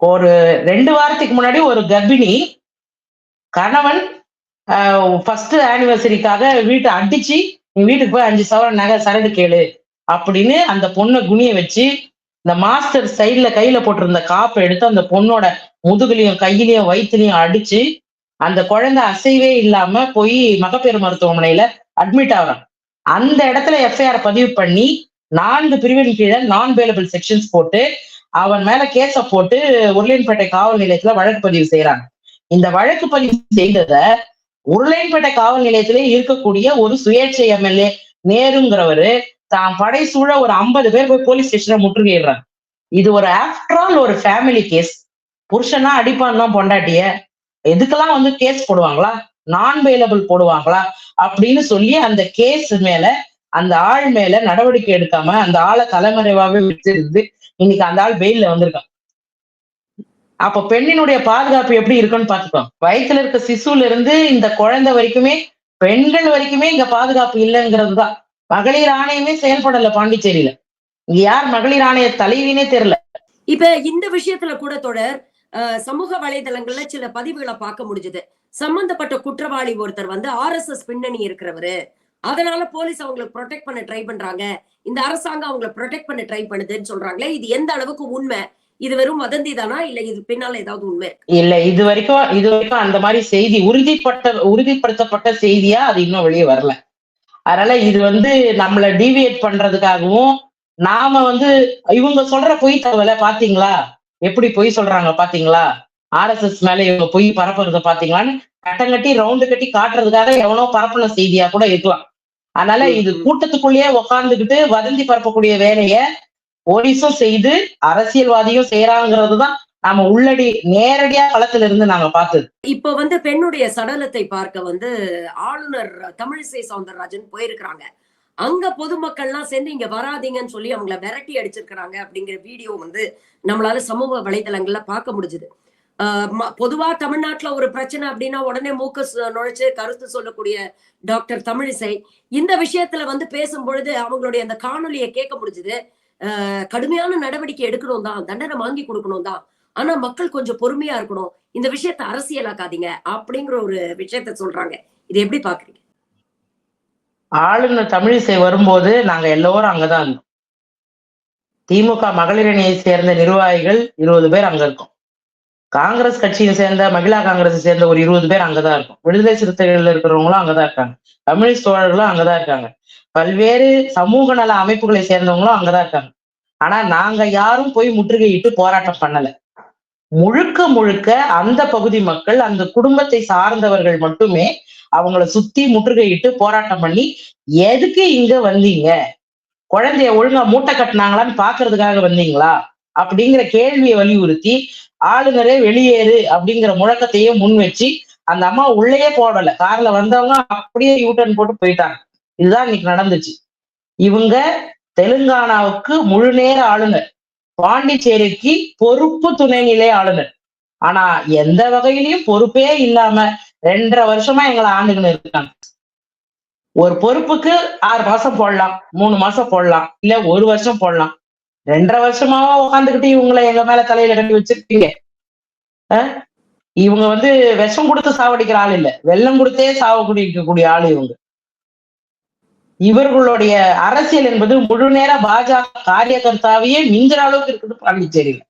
ஒரு 2 வாரத்துக்கு முன்னாடி ஒரு கர்ப்பிணி கணவன் ஃபர்ஸ்ட் ஆனிவர்சரிக்காக வீட்டை அடிச்சு நீ வீட்டுக்கு போய் 5 சவரன் நகை சரடு கேளு அப்படின்னு அந்த பொண்ணை குனிய வச்சு இந்த மாஸ்டர் சைட்ல கையில போட்டிருந்த காப்பை எடுத்து அந்த பொண்ணோட முதுகுலையும் கையிலையும் வயிற்றுலையும் அடிச்சு அந்த குழந்தை அசைவே இல்லாம போய் மகப்பேறு மருத்துவமனையில அட்மிட் ஆகிறான். அந்த இடத்துல எஃப்ஐஆர் பதிவு பண்ணி 4 பிரிவின் கீழே நான் பேலபிள் செக்ஷன்ஸ் போட்டு அவன் மேல கேஸ போட்டு உருளையன்பேட்டை காவல் நிலையத்துல வழக்கு பதிவு செய்யறாங்க. இந்த வழக்கு பதிவு செய்தத உருளையன்பேட்டை காவல் நிலையத்திலே இருக்கக்கூடிய ஒரு சுயேட்சை எம்எல்ஏ நேருங்கிறவரு தான் படை சூழ ஒரு 50 பேர் போய் போலீஸ் ஸ்டேஷனை முற்றுகையிடுறாங்க. இது ஒரு ஆஃப்டர் ஆல் ஒரு ஃபேமிலி கேஸ். புருஷனா அடிப்பான் தான் பொண்டாட்டிய, எதுக்கெல்லாம் வந்து கேஸ் போடுவாங்களா, நான் பெயிலபிள் போடுவாங்களா அப்படின்னு சொல்லி அந்த கேஸ் மேல அந்த ஆள் மேல நடவடிக்கை எடுக்காம அந்த ஆளை தலைமறைவாவே வச்சிருந்து இன்னைக்கு அந்த ஆள் பெயில்ல வந்திருக்கான். அப்ப பெண்ணினுடைய பாதுகாப்பு எப்படி இருக்குன்னு பாத்துக்கோங்க. வயிற்றுல இருக்க சிசுல இருந்து இந்த குழந்தை வரைக்குமே பெண்கள் வரைக்குமே இங்க பாதுகாப்பு இல்லைங்கிறது தான். மகளிர் ஆணையமே செயல்படல பாண்டிச்சேரியில. இங்க யார் மகளிர் ஆணைய தலைவினே தெரியல. இப்ப இந்த விஷயத்துல கூட தொடர் சமூக வலைதளங்கள்ல சில பதிவுகளை பார்க்க முடிஞ்சது. சம்பந்தப்பட்ட குற்றவாளி ஒருத்தர் வந்து RSS பின்னணி இருக்கிறவரு, அதனால போலீஸ் அவங்களுக்கு ப்ரொடெக்ட் பண்ண ட்ரை பண்றாங்க, இந்த அரசாங்கம் அவங்களை ப்ரொடெக்ட் பண்ண ட்ரை பண்ணுதுன்னு சொல்றாங்களே, இது எந்த அளவுக்கு உண்மை? இது வெறும் வதந்தி தானா, இல்ல இது பின்னால ஏதாவது உண்மை? இல்ல, இது வரைக்கும் அந்த மாதிரி செய்தி உறுதிப்படுத்தப்பட்ட செய்தியா அது இன்னும் வெளியே வரல. அதனால இது வந்து நம்மள டீவியேட் பண்றதுக்காகவும் நாம வந்து இவங்க சொல்ற பொய் தகவலை பாத்தீங்களா, எப்படி பொய் சொல்றாங்க பாத்தீங்களா, RSS மேல இவங்க பொய் பரப்புறத பாத்தீங்களான்னு கட்டங்கட்டி ரவுண்டு கட்டி காட்டுறதுக்காக எவனோ பரப்புன செய்தியா கூட இருக்கலாம். அதனால இது கூட்டத்துக்குள்ளேயே உக்காந்துக்கிட்டு வதந்தி பரப்பக்கூடிய வேலைய போலீஸும் செய்து அரசியல்வாதியும் செய்யறாங்கிறதுதான் நாம உள்ளடி நேரடியா களத்துல இருந்து நாங்க பார்த்தது. இப்ப வந்து பெண்ணுடைய சடலத்தை பார்க்க வந்து ஆளுநர் தமிழிசை சவுந்தரராஜன் போயிருக்கிறாங்க. அங்க பொதுமக்கள்லாம் சேர்ந்து இங்க வராதீங்கன்னு சொல்லி அவங்கள விரட்டி அடிச்சிருக்கிறாங்க அப்படிங்கிற வீடியோ வந்து நம்மளால சமூக வலைதளங்கள்ல பார்க்க முடிஞ்சது. பொதுவா தமிழ்நாட்டுல ஒரு பிரச்சனை அப்படின்னா உடனே மூக்க நுழைச்சு கருத்து சொல்லக்கூடிய டாக்டர் தமிழிசை இந்த விஷயத்துல வந்து பேசும் பொழுது அவங்களுடைய அந்த காணொலியை கேட்க முடிஞ்சது. கடுமையான நடவடிக்கை எடுக்கணும் தான், தண்டனை வாங்கி கொடுக்கணும் தான், ஆனா மக்கள் கொஞ்சம் பொறுமையா இருக்கணும், இந்த விஷயத்த அரசியலாக்காதீங்க அப்படிங்கிற ஒரு விஷயத்த சொல்றாங்க. இது எப்படி பாக்குறீங்க? ஆளுநர் தமிழிசை வரும்போது நாங்க எல்லோரும் அங்கதான் இருந்தோம். திமுக மகளிர் அணியை சேர்ந்த நிர்வாகிகள் 20 பேர் அங்க இருக்கோம். காங்கிரஸ் கட்சியை சேர்ந்த மகிழா காங்கிரஸை சேர்ந்த ஒரு 20 பேர் அங்கதான் இருக்கும். விடுதலை சிறுத்தைகள் இருக்கிறவங்களும் அங்கதான் இருக்காங்க. கம்யூனிஸ்ட் தோழர்களும் அங்கதான் இருக்காங்க. பல்வேறு சமூக நல அமைப்புகளை சேர்ந்தவங்களும் அங்கதான் இருக்காங்க. ஆனா நாங்க யாரும் போய் முற்றுகையிட்டு போராட்டம் பண்ணல. முழுக்க முழுக்க அந்த பகுதி மக்கள், அந்த குடும்பத்தை சார்ந்தவர்கள் மட்டுமே அவங்கள சுத்தி முற்றுகையிட்டு போராட்டம் பண்ணி, எதுக்கு இங்க வந்தீங்க, குழந்தைய ஒழுங்கா மூட்டை கட்டினாங்களான்னு பாக்குறதுக்காக வந்தீங்களா அப்படிங்கிற கேள்வியை வலியுறுத்தி ஆளுநரே வெளியேறு அப்படிங்கிற முழக்கத்தையே முன் வச்சு அந்த அம்மா உள்ளேயே போடல. கார்ல வந்தவங்க அப்படியே யூட்டர்ன் போட்டு போயிட்டாங்க. இதுதான் இன்னைக்கு நடந்துச்சு. இவங்க தெலுங்கானாவுக்கு முழு நேர ஆளுநர், பாண்டிச்சேரிக்கு பொறுப்பு துணைநிலை ஆளுநர். ஆனா எந்த வகையிலையும் பொறுப்பே இல்லாம 2.5 வருஷமா எங்களை ஆண்டுகள் இருக்காங்க. ஒரு பொறுப்புக்கு 6 மாசம் போடலாம், 3 மாசம் போடலாம், இல்ல 1 வருஷம் போடலாம். 2.5 வருஷமாவா உட்காந்துக்கிட்டு இவங்களை எங்க மேல தலையில கட்டி வச்சிருக்கீங்க? இவங்க வந்து விஷம் கொடுத்து சாவடிக்கிற ஆள் இல்ல, வெள்ளம் கொடுத்தே சாவக்கூடிய ஆள் இவங்க. இவர்களுடைய அரசியல் என்பது முழு நேர பாஜக காரியகர்த்தாவையே மிஞ்சிற அளவுக்கு இருக்குது பாண்டிச்சேரியில.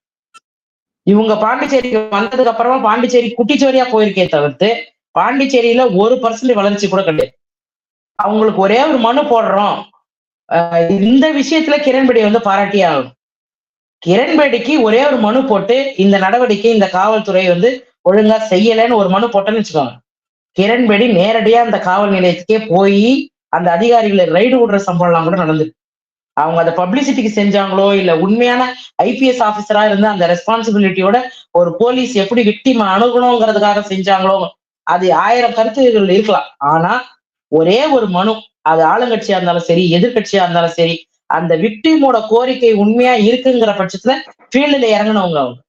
இவங்க பாண்டிச்சேரிக்கு வந்ததுக்கு அப்புறமா பாண்டிச்சேரி குட்டிச்சோரியா போயிருக்கே தவிர்த்து பாண்டிச்சேரியில 1% வளர்ச்சி கூட கிடையாது. அவங்களுக்கு ஒரே ஒரு மனு போடுறோம். இந்த விஷயத்துல கிரண்பேடி வந்து பாராட்டியே ஆகும். கிரண்பேடிக்கு ஒரே ஒரு மனு போட்டு இந்த நடவடிக்கை இந்த காவல்துறை வந்து ஒழுங்கா செய்யலைன்னு ஒரு மனு போட்டேன்னு வச்சுக்கோங்க, கிரண்பேடி நேரடியா அந்த காவல் நிலையத்துக்கே போய் அந்த அதிகாரிகளை ரைடு விடுற சம்பவம் எல்லாம் கூட நடந்திருக்கு. அவங்க அதை பப்ளிசிட்டிக்கு செஞ்சாங்களோ இல்ல உண்மையான ஐபிஎஸ் ஆபீசரா இருந்து அந்த ரெஸ்பான்சிபிலிட்டியோட ஒரு போலீஸ் எப்படி விக்டிம் அணுகணுங்கிறதுக்காக செஞ்சாங்களோ, அது 1000 கருத்துகள் இருக்கலாம். ஆனா ஒரே ஒரு மனு, அது ஆளுங்கட்சியா இருந்தாலும் சரி எதிர்கட்சியா இருந்தாலும் சரி, அந்த விக்டிமோட கோரிக்கை உண்மையா இருக்குங்கிற பட்சத்துல ஃபீல்டுல இறங்கினவங்க அவங்க.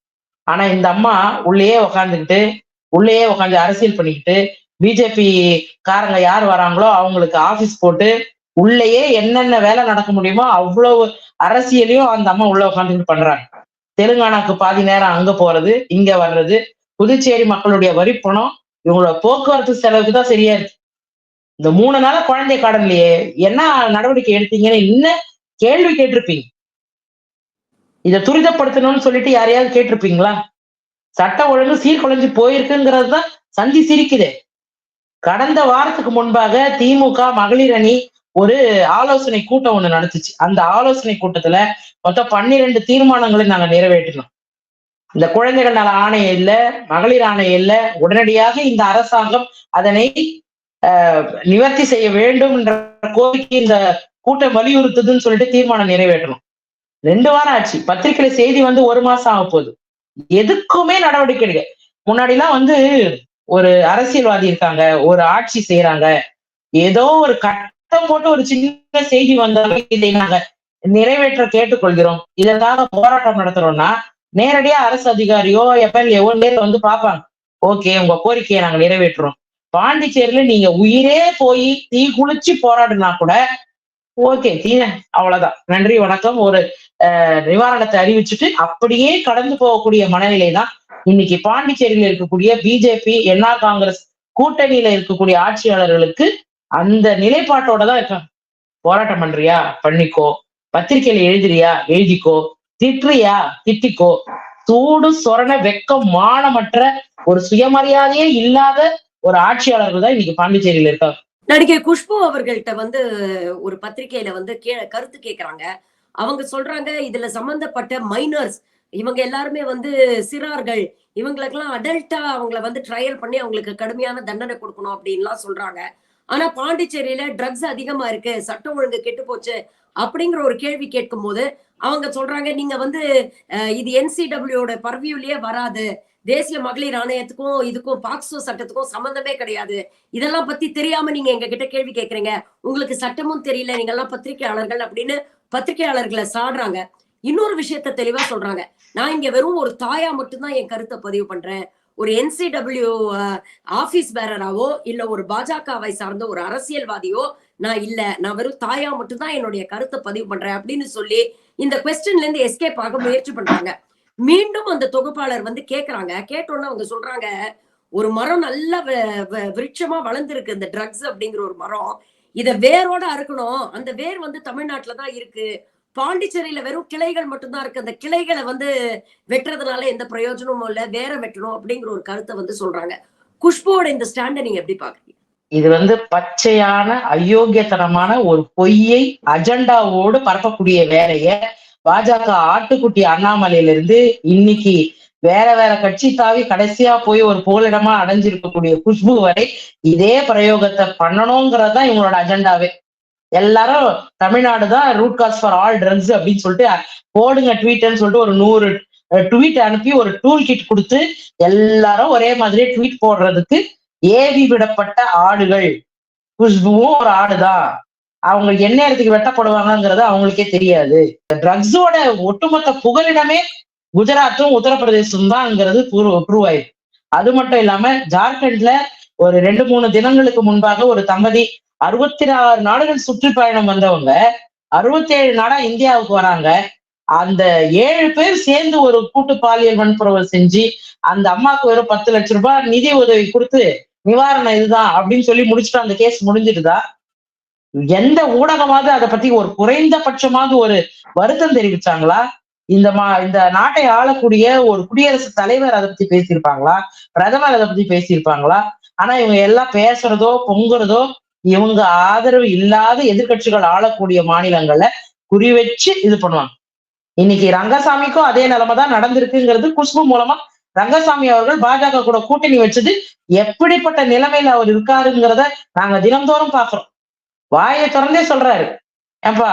ஆனா இந்த அம்மா உள்ளேயே உட்காந்து அரசியல் பண்ணிக்கிட்டு பிஜேபி காரங்க யார் வராங்களோ அவங்களுக்கு ஆபீஸ் போட்டு உள்ளேயே என்னென்ன வேலை நடக்க முடியுமோ அவ்வளவு அரசியலையும் அந்த அம்மா உள்ள உட்காந்துட்டு பண்றாங்க. தெலுங்கானாக்கு பாதி நேரம் அங்க போறது இங்க வர்றது, புதுச்சேரி மக்களுடைய வரி பணம் இவங்களோட போக்குவரத்து செலவுக்கு தான் சரியா இருக்கு. இந்த 3 நாள குழந்தை கடன்லையே என்ன நடவடிக்கை எடுத்தீங்கன்னு இன்னும் கேள்வி கேட்டிருப்பீங்க. இதை துரிதப்படுத்தணும்னு சொல்லிட்டு யாரையாவது கேட்டிருப்பீங்களா? சட்ட ஒழுங்கு சீர்குலைஞ்சு போயிருக்குங்கிறது தான் சந்தி சிரிக்குது. கடந்த வாரத்துக்கு முன்பாக திமுக மகளிர் அணி ஒரு ஆலோசனை கூட்டம் ஒண்ணு நடத்துச்சு. அந்த ஆலோசனை கூட்டத்துல மொத்தம் 12 தீர்மானங்களை நாங்க நிறைவேற்றினோம். இந்த குழந்தைகள் நல ஆணையம் இல்ல, மகளிர் ஆணையம் இல்ல, உடனடியாக இந்த அரசாங்கம் அதனை நிவர்த்தி செய்ய வேண்டும் என்ற கோரிக்கை இந்த கூட்டம் வலியுறுத்துதுன்னு சொல்லிட்டு தீர்மானம் நிறைவேற்றணும். 2 வாரம் ஆச்சு. பத்திரிகையில செய்தி வந்து 1 மாசம் ஆக போகுது. எதுக்குமே நடவடிக்கை எடுக்க. முன்னாடி எல்லாம் ஒரு அரசியல்வாதி இருக்காங்க, ஒரு ஆட்சி செய்யறாங்க, ஏதோ ஒரு கட்டம் போட்டு ஒரு சின்ன செய்தி வந்தாலும் இதை நாங்க நிறைவேற்ற கேட்டுக்கொள்கிறோம், இதற்காக போராட்டம் நடத்துறோம்னா நேரடியா அரசு அதிகாரியோ எம்எல்ஏவோ நேரில் வந்து பார்ப்பாங்க. ஓகே, உங்க கோரிக்கையை நாங்க நிறைவேற்றுறோம். பாண்டிச்சேரியில நீங்க உயிரே போய் தீ குளிச்சு போராடுனா கூட ஓகே அவ்வளவுதான், நன்றி வணக்கம், ஒரு நிவாரணத்தை அறிவிச்சுட்டு அப்படியே கடந்து போகக்கூடிய மனநிலை தான் இன்னைக்கு பாண்டிச்சேரியில இருக்கக்கூடிய பிஜேபி என்ஆர் காங்கிரஸ் கூட்டணியில இருக்கக்கூடிய ஆட்சியாளர்களுக்கு. அந்த நிலைப்பாட்டோட தான் இருக்காங்க. போராட்டம் பண்றியா பண்ணிக்கோ, பத்திரிகையில எழுதுறியா எழுதிக்கோ, திட்டுறியா திட்டிக்கோ. சூடு சொரண வெக்கம் மானமற்ற ஒரு சுயமரியாதையே இல்லாத ஒரு ஆட்சியாளர்கள் தான் இன்னைக்கு பாண்டிச்சேரியில இருக்காங்க. நடிகை குஷ்பு அவர்கள்ட்ட ஒரு பத்திரிகையில கருத்து கேட்கிறாங்க. அவங்க சொல்றாங்க, இதுல சம்பந்தப்பட்ட மைனர்ஸ் இவங்க எல்லாருமே சிறார்கள், இவங்களுக்கெல்லாம் அடல்ட்டா அவங்கள ட்ரையல் பண்ணி அவங்களுக்கு கடுமையான தண்டனை கொடுக்கணும் அப்படின்லாம் சொல்றாங்க. ஆனா பாண்டிச்சேரியில ட்ரக்ஸ் அதிகமா இருக்கு, சட்டம் ஒழுங்கு கெட்டு போச்சு அப்படிங்கிற ஒரு கேள்வி கேட்கும் போது அவங்க சொல்றாங்க, நீங்க இது என்சிடபிள்யூட பர்வியூலயே வராது, தேசிய மகளிர் ஆணையத்துக்கும் இதுக்கும் பாக்சோ சட்டத்துக்கும் சம்பந்தமே கிடையாது, இதெல்லாம் பத்தி தெரியாம நீங்க எங்க கிட்ட கேள்வி கேட்கறீங்க, உங்களுக்கு சட்டமும் தெரியல, நீங்க எல்லாம் பத்திரிகையாளர்கள் அப்படின்னு பத்திரிகையாளர்களை சாடுறாங்க. இன்னொரு விஷயத்த தெளிவா சொல்றாங்க, நான் இங்க வெறும் ஒரு தாயா மட்டும்தான் என் கருத்தை பதிவு பண்றேன், ஒரு என்சிடபிள்யூ ஆபீஸ் பேரராவோ இல்ல ஒரு பாஜகவை சார்ந்த ஒரு அரசியல்வாதியோ நான் இல்ல, நான் வெறும் தாயா மட்டும்தான் என்னுடைய கருத்தை பதிவு பண்றேன் அப்படின்னு சொல்லி இந்த கொஸ்டின்ல இருந்து எஸ்கேப் ஆக முயற்சி பண்றாங்க. மீண்டும் அந்த தொகுப்பாளர் கேக்குறாங்க. கேட்டோன்னு அவங்க சொல்றாங்க, ஒரு மரம் நல்ல விருட்சமா வளர்ந்துருக்கு இந்த ட்ரக்ஸ் அப்படிங்கிற ஒரு மரம், இத வேரோட அறுக்கணும், அந்த வேர் தமிழ்நாட்டுலதான் இருக்கு, பாண்டிச்சேரியில வெறும் கிளைகள் மட்டும்தான் இருக்கு, அந்த கிளைகளை வெட்டுறதுனால எந்த பிரயோஜனமும் இல்ல, வேற வெட்டணும் அப்படிங்கிற ஒரு கருத்தை சொல்றாங்க. குஷ்புவோட இந்த ஸ்டாண்ட நீங்க எப்படி பாக்குறீங்க? இது பச்சையான அயோக்கியத்தனமான ஒரு பொய்யை அஜெண்டாவோடு பரப்பக்கூடிய வேலைய பாஜக ஆட்டுக்குட்டி அண்ணாமலையில இருந்து இன்னைக்கு வேற வேற கட்சி தாவி கடைசியா போய் ஒரு புகலிடமா அடைஞ்சிருக்கக்கூடிய குஷ்பு வரை இதே பிரயோகத்தை பண்ணணுங்கிறதுதான் இவங்களோட அஜெண்டாவே. எல்லாரும் தமிழ்நாடுதான் root cause for all drugs அப்படின்னு சொல்லிட்டு போடுங்க ட்வீட்னு சொல்லிட்டு ஒரு 100 ட்வீட் அனுப்பி ஒரு டூல் கிட் கொடுத்து எல்லாரும் ஒரே மாதிரி ட்வீட் போடுறதுக்கு ஏவி விடப்பட்ட ஆடுகள். குஷ்புவும் ஒரு ஆடுதான், அவங்க என்ன இடத்துக்கு வெட்டப்படுவாங்கிறது அவங்களுக்கே தெரியாது. ட்ரக்ஸோட ஒட்டுமொத்த புகலிடமே குஜராத்தும் உத்தரப்பிரதேசம் தான்ங்கிறது ப்ரூவ் ஆயிருக்கு. அது மட்டும் இல்லாம ஜார்க்கண்ட்ல ஒரு 2-3 தினங்களுக்கு முன்பாக ஒரு தம்பதி 66 நாடுகள் சுற்றுப்பயணம் வந்தவங்க 67 நாடா இந்தியாவுக்கு வராங்க. அந்த 7 பேர் சேர்ந்து ஒரு கூட்டு பாலியல் வன்புறவல் செஞ்சு அந்த அம்மாவுக்கு வெறும் 10 லட்சம் ரூபாய் நிதி உதவி கொடுத்து நிவாரணம் இதுதான் அப்படின்னு சொல்லி முடிச்சுட்டு அந்த கேஸ் முடிஞ்சிட்டுதா? எந்த ஊடகமாவது அதை பத்தி ஒரு குறைந்தபட்சமாவது ஒரு வருத்தம் தெரிவிச்சாங்களா? இந்த நாட்டை ஆளக்கூடிய ஒரு குடியரசுத் தலைவர் அதை பத்தி பேசியிருப்பாங்களா? பிரதமர் அதை பத்தி பேசியிருப்பாங்களா? ஆனா இவங்க எல்லாம் பேசுறதோ பொங்குறதோ இவங்க ஆதரவு இல்லாத எதிர்கட்சிகள் ஆளக்கூடிய மாநிலங்கள்ல குறி வச்சு இது பண்ணுவாங்க. இன்னைக்கு ரங்கசாமிக்கும் அதே நிலைமைதான் நடந்திருக்குங்கிறது குஷ்பு மூலமா ரங்கசாமி அவர்கள் பாஜக கூட கூட்டணி வச்சது எப்படிப்பட்ட நிலைமையில அவர் இருக்காருங்கிறத நாங்க தினந்தோறும் பாக்குறோம். வாயை திறந்தே சொல்றாரு, ஏன்பா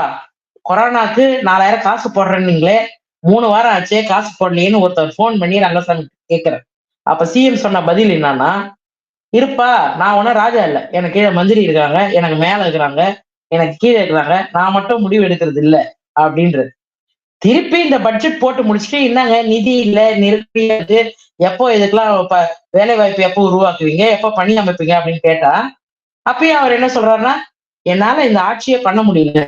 கொரோனாக்கு 4000 காசு போடுறேன்னீங்களே, 3 வாரம் ஆச்சே காசு போடலையேன்னு ஒருத்தர் போன் பண்ணி ரங்கசாமி கேட்கிறார். அப்ப சிஎம் சொன்ன பதில் என்னன்னா, இருப்பா நான் ஒன்னும் ராஜா இல்ல, எனக்கு கீழே மந்திரி இருக்காங்க, எனக்கு மேல இருக்கிறாங்க, எனக்கு கீழே இருக்கிறாங்க, நான் மட்டும் முடிவு எடுக்கிறது இல்ல அப்படின்றது. திருப்பி இந்த பட்ஜெட் போட்டு முடிச்சுட்டு என்னங்க நிதி இல்ல, நெருக்கடி இருக்கு, எப்போ இதுக்கெல்லாம் வேலை வாய்ப்பு எப்போ உருவாக்குவீங்க, எப்போ பணி அமைப்பீங்க அப்படின்னு கேட்டா, அப்பயும் அவர் என்ன சொல்றாருன்னா, என்னால இந்த ஆட்சியை பண்ண முடியல,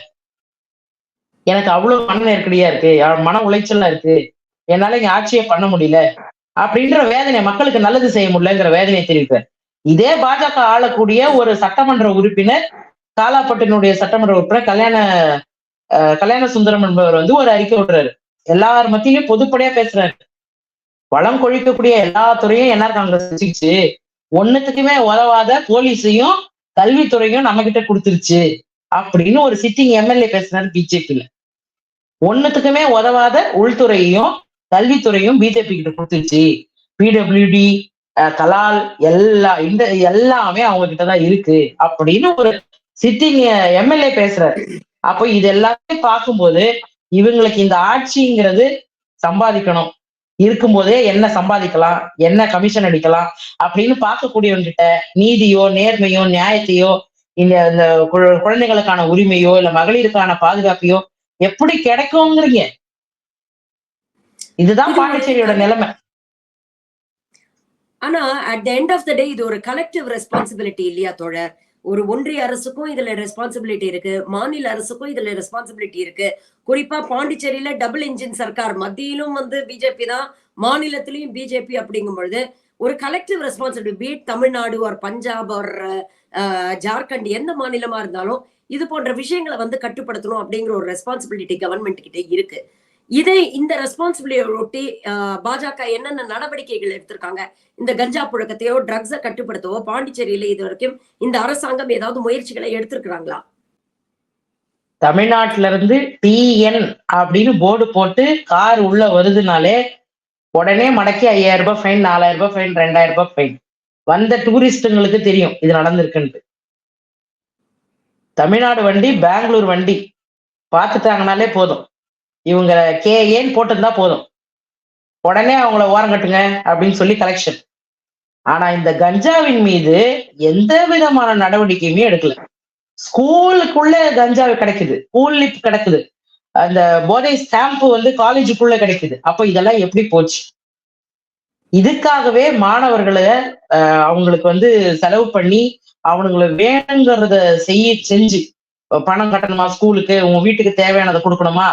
எனக்கு அவ்வளவு மன நெருக்கடியா இருக்கு, மன உளைச்சலா இருக்கு, என்னால இங்க ஆட்சியை பண்ண முடியல அப்படின்ற வேதனை, மக்களுக்கு நல்லது செய்ய முடியலங்கிற வேதனையை தெரிவிப்பார். இதே பாஜக ஆளக்கூடிய ஒரு சட்டமன்ற உறுப்பினர், காலாப்பட்டினுடைய சட்டமன்ற உறுப்பினர் கல்யாண சுந்தரம் என்பவர் வந்து ஒரு அறிக்கை விடுறாரு. எல்லார் மத்தியிலும் பொதுப்படையா பேசுறாரு. வளம் கொழிக்கக்கூடிய எல்லா துறையும் என்ஆர் காங்கிரஸ் வச்சுக்கிச்சு, ஒண்ணுத்துக்குமே உதவாத போலீஸையும் கல்வித்துறையும் நம்ம கிட்ட கொடுத்துருச்சு அப்படின்னு ஒரு சிட்டிங் எம்எல்ஏ பேசுறாரு பிஜேபியில. ஒண்ணுத்துக்குமே உதவாத உள்துறையையும் கல்வித்துறையும் பிஜேபி கிட்ட கொடுத்துருச்சு, பிடபிள்யூடி கலால் எல்லாமே அவங்க கிட்டதான் இருக்கு அப்படின்னு ஒரு சிட்டிங் எம்எல்ஏ பேசுறாரு. அப்போ இது எல்லாத்தையும் பார்க்கும்போது இவங்களுக்கு இந்த ஆட்சிங்கிறது சம்பாதிக்கணும், இருக்கும்போதே என்ன சம்பாதிக்கலாம், என்ன கமிஷன் அடிக்கலாம் அப்படின்னு பார்க்கக்கூடியவங்க கிட்ட நீதியோ நேர்மையோ நியாயத்தையோ இந்த குழந்தைகளுக்கான உரிமையோ இல்ல மகளிருக்கான பாதுகாப்பையோ எப்படி கிடைக்குங்கிறீங்க? இதுதான் பாண்டிச்சேரியோட நிலைமை. ஆனா at the end of the day இது ஒரு கலெக்டிவ் ரெஸ்பான்சிபிலிட்டி இல்லையா தோழர்? ஒரு ஒன்றிய அரசுக்கும் இதுல ரெஸ்பான்சிபிலிட்டி இருக்கு, மாநில அரசுக்கும் இதுல ரெஸ்பான்சிபிலிட்டி இருக்கு. குறிப்பா பாண்டிச்சேரியில டபுள் இன்ஜின் சர்க்கார், மத்தியிலும் வந்து பிஜேபி தான், மாநிலத்திலையும் பிஜேபி அப்படிங்கும் பொழுது ஒரு கலெக்டிவ் ரெஸ்பான்சிபிலிட்டி, பீட் தமிழ்நாடு ஒரு பஞ்சாப் ஒரு ஜார்க்கண்ட் எந்த மாநிலமா இருந்தாலும் இது போன்ற விஷயங்களை வந்து கட்டுப்படுத்தணும் அப்படிங்கிற ஒரு ரெஸ்பான்சிபிலிட்டி கவர்மெண்ட் கிட்ட இருக்கு. இந்த ரெஸ்பான்சிபிலிட்டியை ஒட்டி பாஜக என்னென்ன நடவடிக்கைகள் எடுத்திருக்காங்க? இந்த கஞ்சா புழக்கத்தையோ ட்ரக்ஸை கட்டுப்படுத்தவோ பாண்டிச்சேரியில இது வரைக்கும் இந்த அரசாங்கம் ஏதாவது முயற்சிகளை எடுத்திருக்கிறாங்களா? தமிழ்நாட்டுல இருந்து டிஎன் அப்படின்னு போர்டு போட்டு கார் உள்ள வருதுனாலே உடனே மடக்கி 5000 ரூபாய் ஃபைன், 4000 ரூபாய் ஃபைன், 2000 ரூபாய் ஃபைன். வந்த டூரிஸ்டுங்களுக்கு தெரியும் இது நடந்திருக்குன்ட்டு. தமிழ்நாடு வண்டி பெங்களூர் வண்டி பார்த்துட்டாங்கனாலே போதும், இவங்க கேஏன்னு போட்டிருந்தா போதும், உடனே அவங்கள ஓரம் கட்டுங்க அப்படின்னு சொல்லி கலெக்ஷன். ஆனா இந்த கஞ்சாவின் மீது எந்த விதமான நடவடிக்கையுமே எடுக்கல. ஸ்கூலுக்குள்ள கஞ்சா கிடைக்குது, ஸ்கூல்ல கிடைக்குது, அந்த போதை ஸ்டாம்ப் வந்து காலேஜுக்குள்ள கிடைக்குது. அப்ப இதெல்லாம் எப்படி போச்சு? இதுக்காகவே மாணவர்களை அவங்களுக்கு வந்து செலவு பண்ணி அவனுங்களை வேணுங்கிறத செஞ்சு, பணம் கட்டணுமா ஸ்கூலுக்கு, உன் வீட்டுக்கு தேவையானதை கொடுக்கணுமா,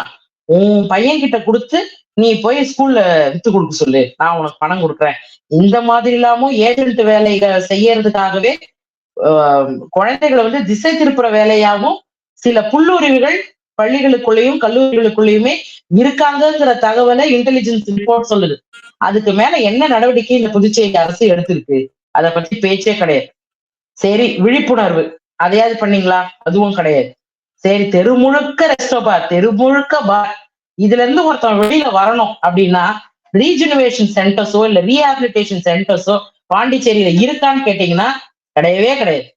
உன் பையன் கிட்ட கொடுத்து நீ போய் ஸ்கூல்ல வித்து கொடுக்க சொல்லு, நான் உனக்கு பணம் கொடுக்குறேன், இந்த மாதிரி இல்லாமல் ஏஜென்ட் வேலைகளை செய்யறதுக்காகவே குழந்தைகளை வந்து திசை திருப்புற வேலையாகவும் சில புல்லுரிவுகள் பள்ளிகளுக்குள்ளேயும் கல்லூரிகளுக்குள்ளேயுமே இருக்காங்கிற தகவலை இன்டெலிஜென்ஸ் ரிப்போர்ட் சொல்லுது. அதுக்கு மேல என்ன நடவடிக்கை இந்த புதுச்சேரி அரசு எடுத்திருக்கு? அதை பத்தி பேச்சே கிடையாது. சரி விழிப்புணர்வு அதையாவது பண்ணீங்களா? அதுவும் கிடையாது. சரி தெரு முழுக்க ரெஸ்டோ பார், தெரு முழுக்க பார், இதுல இருந்து ஒருத்தன் வெளியில வரணும் அப்படின்னா ரீஜெனரேஷன் சென்டர்ஸோ இல்ல ரீஹாபிலிட்டேஷன் சென்டர்ஸோ பாண்டிச்சேரியில இருக்கான்னு கேட்டீங்கன்னா கிடையவே கிடையாது,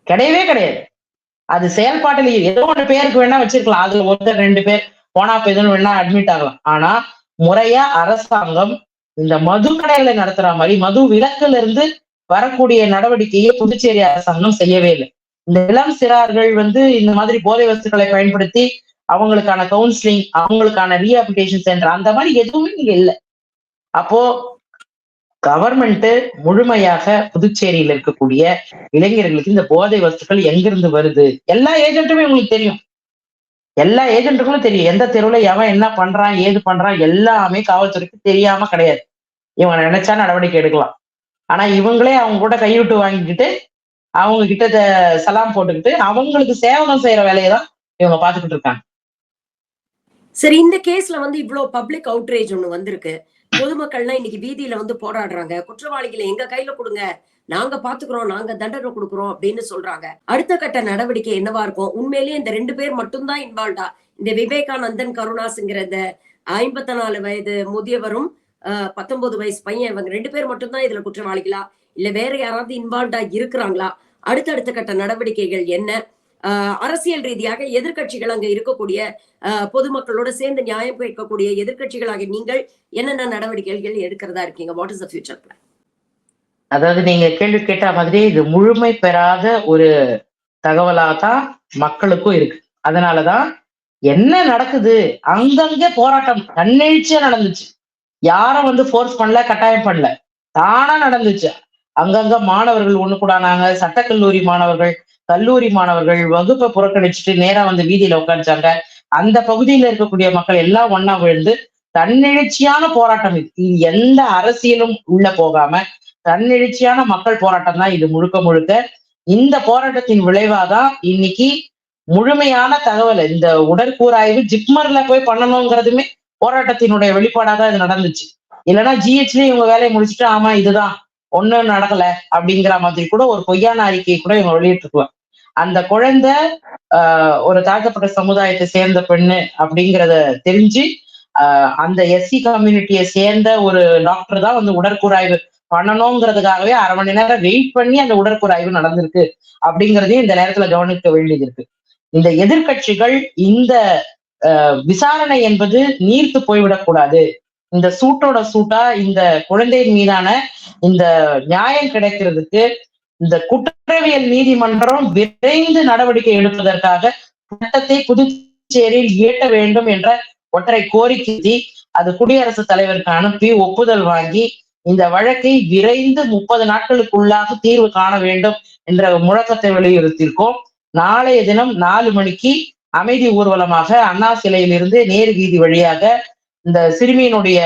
கிடையவே கிடையாது. அது செயல்பாட்டில் ஏதோ ஒன்று பேருக்கு வேணா வச்சிருக்கலாம், அதுல ஒருத்தர் 2 பேர் போனா போதுன்னு வேணா அட்மிட் ஆகலாம். ஆனா முறையா அரசாங்கம் இந்த மது கடைகளை நடத்துற மாதிரி மது விலக்குல இருந்து வரக்கூடிய நடவடிக்கையை புதுச்சேரி அரசாங்கம் செய்யவே இல்லை. இந்த இளம் சிறார்கள் வந்து இந்த மாதிரி போதை வஸ்துக்களை பயன்படுத்தி அவங்களுக்கான கவுன்சிலிங், அவங்களுக்கான ரீஹாபிலிட்டேஷன் சென்டர் அந்த மாதிரி எதுவுமே இங்க இல்லை. அப்போ கவர்மெண்ட் முழுமையாக புதுச்சேரியில இருக்கக்கூடிய இளைஞர்களுக்கு இந்த போதை வஸ்துக்கள் எங்கிருந்து வருது எல்லா ஏஜென்ட்டுமே உங்களுக்கு தெரியும், எல்லா ஏஜென்ட்டுகளும் தெரியும், எந்த தெருவுல எவன் என்ன பண்றான் ஏது பண்றான் எல்லாமே காவல்துறைக்கு தெரியாம கிடையாது. இவங்க நினைச்சா நடவடிக்கை எடுக்கலாம். ஆனா இவங்களே அவங்க கூட கைவிட்டு வாங்கிக்கிட்டு அவங்க கிட்ட சலாம் போட்டுக்கிட்டு அவங்களுக்கு சேவகம் செய்யற வேலையை தான் இவங்க பாத்துக்கிட்டு இருக்காங்க. சரி, இந்த கேஸ்ல வந்து இவ்வளவு பப்ளிக் அவுட்ரேஜ் ஒண்ணு வந்திருக்கு, பொதுமக்கள்லாம் இன்னைக்கு வீதியில வந்து போராடுறாங்க, குற்றவாளிகளை எங்க கையில கொடுங்க, நாங்க பாத்துக்கிறோம், நாங்க தண்டனை கொடுக்குறோம் அப்படின்னு சொல்றாங்க. அடுத்த கட்ட நடவடிக்கை என்னவா இருக்கும்? உண்மையிலேயே இந்த 2 பேர் மட்டும்தான் இன்வால்வ்டா? இந்த விவேகானந்தன் கருணாஸ்ங்கிற இந்த 54 வயது முதியவரும் 19 வயசு பையன், இவங்க 2 பேர் மட்டும்தான் இதுல குற்றவாளிகளா, இல்ல வேற யாராவது இன்வால்வ்டா இருக்கிறாங்களா அடுத்தடுத்த கட்ட நடவடிக்கைகள் என்ன? அரசியல் ரீதியாக எதிர்க்கட்சிகள் அங்க இருக்கக்கூடிய பொதுமக்களோட சேர்ந்து நியாயம் கேட்கக்கூடிய எதிர்க்கட்சிகளாக நீங்கள் என்னென்ன நடவடிக்கைகள் எடுக்கிறதா இருக்கீங்க? What is the future plan? அதாவது நீங்க கேள்வி கேட்ட மாதிரி இது முழுமை பெறாத ஒரு தகவலாதான் மக்களுக்கும் இருக்கு. அதனாலதான் என்ன நடக்குது, அங்கங்க போராட்டம் தன்னெழுச்சியா நடந்துச்சு. யாரும் வந்து ஃபோர்ஸ் பண்ணல, கட்டாயம் பண்ணல, தானா நடந்துச்சு. அங்கங்க மாணவர்கள் ஒண்ணு கூடானாங்க, சட்டக்கல்லூரி மாணவர்கள், கல்லூரி மாணவர்கள் வகுப்பை புறக்கணிச்சுட்டு நேரா வந்து வீதியில உட்காந்துச்சாங்க. அந்த பகுதியில இருக்கக்கூடிய மக்கள் எல்லாம் ஒண்ணா விழுந்து தன்னெழுச்சியான போராட்டம் இது. இது எந்த அரசியலும் உள்ள போகாம தன்னெழுச்சியான மக்கள் போராட்டம் தான் இது முழுக்க முழுக்க. இந்த போராட்டத்தின் விளைவாதான் இன்னைக்கு முழுமையான தகவல், இந்த உடற்கூறாய்வு ஜிப்மர்ல போய் பண்ணணுங்கிறதுமே போராட்டத்தினுடைய வெளிப்பாடாதான் இது நடந்துச்சு. இல்லைன்னா ஜிஹெச்லயும் இவங்க வேலையை முடிச்சுட்டு ஆமா இதுதான் ஒண்ணும் நடக்கல அப்படிங்கிற மாதிரி கூட ஒரு பொய்யான அறிக்கையை கூட இவங்க வெளியிட்டிருக்கலாம். அந்த குழந்தை ஒரு தாழ்த்தப்பட்ட சமுதாயத்தை சேர்ந்த பெண்ணு அப்படிங்கிறத தெரிஞ்சு அந்த எஸ்சி கம்யூனிட்டியை சேர்ந்த ஒரு டாக்டர் தான் வந்து உடற்கூறாய்வு பண்ணணுங்கிறதுக்காகவே அரை மணி நேரம் வெயிட் பண்ணி அந்த உடற்கூறாய்வு நடந்திருக்கு அப்படிங்கிறதையும் இந்த நேரத்துல கவனிக்க வேண்டியது இருக்கு. இந்த எதிர்க்கட்சிகள் இந்த விசாரணை என்பது நீர்த்து போய்விடக்கூடாது. இந்த சூட்டோட சூட்டா இந்த குழந்தையின் மீதான இந்த நியாயம் கிடைக்கிறதுக்கு இந்த குற்றவியல் நீதிமன்றம் விரைந்து நடவடிக்கை எடுப்பதற்காக சட்டத்தை புதுச்சேரியில் இயற்ற வேண்டும் என்ற ஒற்றை கோரிக்கை அது குடியரசுத் தலைவருக்கு அனுப்பி ஒப்புதல் வாங்கி இந்த வழக்கை விரைந்து 30 நாட்களுக்குள்ளாக தீர்வு காண வேண்டும் என்ற முழக்கத்தை வலியுறுத்தியிருக்கோம். நாளைய தினம் 4 மணிக்கு அமைதி ஊர்வலமாக அண்ணா சிலையிலிருந்து நேரு வீதி வழியாக இந்த சிறுமியினுடைய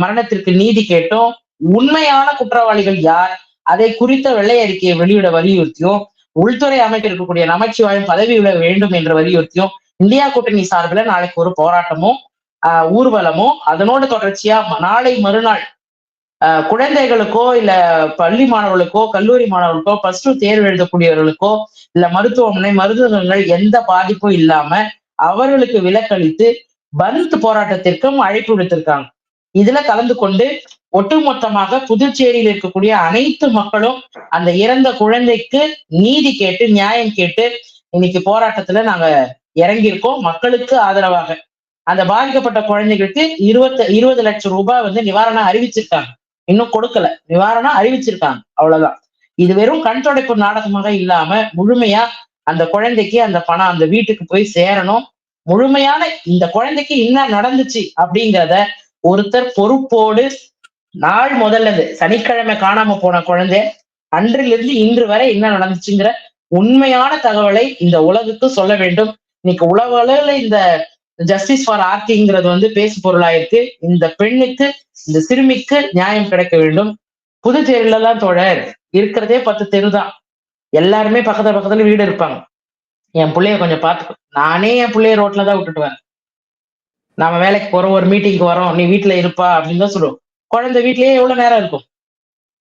மரணத்திற்கு நீதி கேட்டோம். உண்மையான குற்றவாளிகள் யார், அதை குறித்த வெள்ளை அறிக்கையை வெளியிட வலியுறுத்தியும், உள்துறை அமைச்சர் இருக்கக்கூடிய நமச்சிவாயம் பதவி விட வேண்டும் என்று வலியுறுத்தியும் இந்தியா கூட்டணி சார்பில் நாளைக்கு ஒரு போராட்டமும் ஊர்வலமும், அதனோடு தொடர்ச்சியா நாளை மறுநாள் குழந்தைகளுக்கோ இல்ல பள்ளி மாணவர்களுக்கோ கல்லூரி மாணவர்களுக்கோ +2 தேர்வு எழுதக்கூடியவர்களுக்கோ இல்ல மருத்துவங்கள் எந்த பாதிப்பும் இல்லாம அவர்களுக்கு விலக்களித்து பந்த் போராட்டத்திற்கும் அழைப்பு விடுத்திருக்காங்க. இதுல கலந்து கொண்டு ஒட்டுமொத்தமாக புதுச்சேரியில் இருக்கக்கூடிய அனைத்து மக்களும் அந்த இறந்த குழந்தைக்கு நீதி கேட்டு நியாயம் கேட்டு இன்னைக்கு போராட்டத்துல நாங்க இறங்கியிருக்கோம். மக்களுக்கு ஆதரவாக அந்த பாதிக்கப்பட்ட குழந்தைகளுக்கு 20 லட்சம் ரூபாய் வந்து நிவாரணம் அறிவிச்சிருக்காங்க. இன்னும் கொடுக்கல, நிவாரணம் அறிவிச்சிருக்காங்க, அவ்வளவுதான். இது வெறும் கண் துடைப்பு நாடகமாக இல்லாம முழுமையா அந்த குழந்தைக்கு அந்த பணம் அந்த வீட்டுக்கு போய் சேரணும். முழுமையான இந்த குழந்தைக்கு என்ன நடந்துச்சு அப்படிங்கிறத ஒருத்தர் பொறுப்போடு நாள் முதல்ல சனிக்கிழமை காணாம போன குழந்தை அன்றிலிருந்து இன்று வரை என்ன நடந்துச்சுங்கிற உண்மையான தகவலை இந்த உலகுக்கு சொல்ல வேண்டும். இன்னைக்கு உலக அளவுல இந்த ஜஸ்டிஸ் ஃபார் ஆர்த்திங்கிறது வந்து பேசு பொருளாயிருக்கு. இந்த பெண்ணுக்கு, இந்த சிறுமிக்கு நியாயம் கிடைக்க வேண்டும். புதுச்சேரியில தான் தோழர் இருக்கிறதே 10 தெரு தான். எல்லாருமே பக்கத்துல வீடு இருப்பாங்க. என் பிள்ளைய கொஞ்சம் பார்த்துக்கோ. நானே என் பிள்ளைய ரோட்ல தான் விட்டுட்டு வரேன். நாம வேலைக்கு போறோம், ஒரு மீட்டிங்க்கு வரோம், நீ வீட்டுல இருப்பா அப்படின்னு தான் சொல்லுவோம். குழந்தை வீட்லயே எவ்வளவு நேரம் இருக்கும்?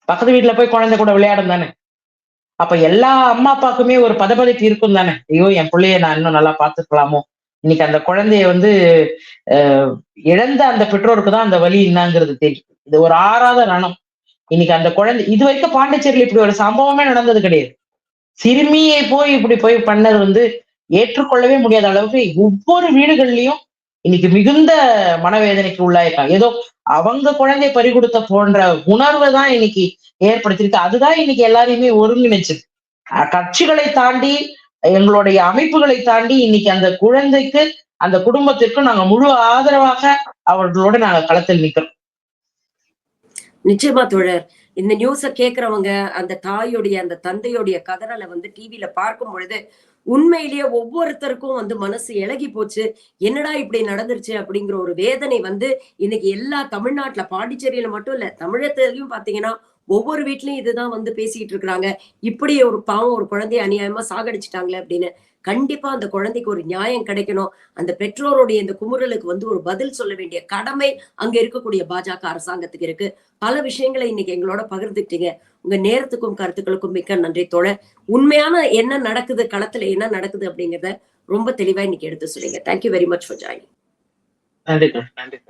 பக்கத்து வீட்டுல போய் குழந்தை கூட விளையாடும் தானே. அப்ப எல்லா அம்மா அப்பாக்குமே ஒரு பதபதைப்பு இருக்கும் தானே. ஐயோ என் பிள்ளைய நான் இன்னும் நல்லா பார்த்துக்கலாமோ. இன்னைக்கு அந்த குழந்தைய வந்து இழந்த அந்த பெற்றோருக்கு தான் அந்த வலி என்னங்கிறது தெரியும். இது ஒரு ஆறாத ரணம். இன்னைக்கு அந்த குழந்தை இது வரைக்கும் பாண்டிச்சேரியில இப்படி ஒரு சம்பவமே நடந்தது கிடையாது. சிறுமியை இப்படி போய் பண்ணது வந்து ஏற்றுக்கொள்ளவே முடியாத அளவுக்கு ஒவ்வொரு வீடுகள்லயும் இன்னைக்கு மிகுந்த மனவேதனைக்கு உள்ளாயிருக்காங்க. ஏதோ அவங்க குழந்தை பறிகொடுத்த போன்ற உணர்வை தான் இன்னைக்கு ஏற்படுத்தியிருக்கு. அதுதான் இன்னைக்கு எல்லாரையுமே ஒருங்கிணைச்சிருக்கு. கட்சிகளை தாண்டி எங்களுடைய அமைப்புகளை தாண்டி இன்னைக்கு அந்த குழந்தைக்கு அந்த குடும்பத்திற்கு நாங்க முழு ஆதரவாக அவர்களோட நாங்க களத்தில் நிக்கிறோம். நிச்சயமா தோழர், இந்த நியூஸ கேக்குறவங்க அந்த தாயோடைய அந்த தந்தையோடைய கதறலை வந்து டிவில பார்க்கும் பொழுது உண்மையிலேயே ஒவ்வொருத்தருக்கும் வந்து மனசு இளகி போச்சு. என்னடா இப்படி நடந்துருச்சு அப்படிங்கிற ஒரு வேதனை வந்து இன்னைக்கு எல்லா தமிழ்நாட்டுல, பாண்டிச்சேரியில மட்டும் இல்ல, தமிழகத்திலயும் பாத்தீங்கன்னா ஒவ்வொரு வீட்லயும் இதுதான் வந்து பேசிட்டு இருக்கிறாங்க. இப்படி ஒரு பாவம் ஒரு குழந்தைய அநியாயமா சாகடிச்சிட்டாங்களே அப்படின்னு. கண்டிப்பா அந்த குழந்தைக்கு ஒரு நியாயம் கிடைக்கணும். அந்த பெற்றோருடைய இந்த குமுறலுக்கு வந்து ஒரு பதில் சொல்ல வேண்டிய கடமை அங்க இருக்கக்கூடிய பாஜக அரசாங்கத்துக்கு இருக்கு. பல விஷயங்களை இன்னைக்கு எங்களோட பகிர்ந்துட்டீங்க. உங்க நேரத்துக்கும் கருத்துக்களுக்கும் மிக்க நன்றி தோழர். உண்மையான என்ன நடக்குது, களத்துல என்ன நடக்குது அப்படிங்கறத ரொம்ப தெளிவா இன்னைக்கு எடுத்து சொல்லுங்க. Thank you very much for joining. நன்றி.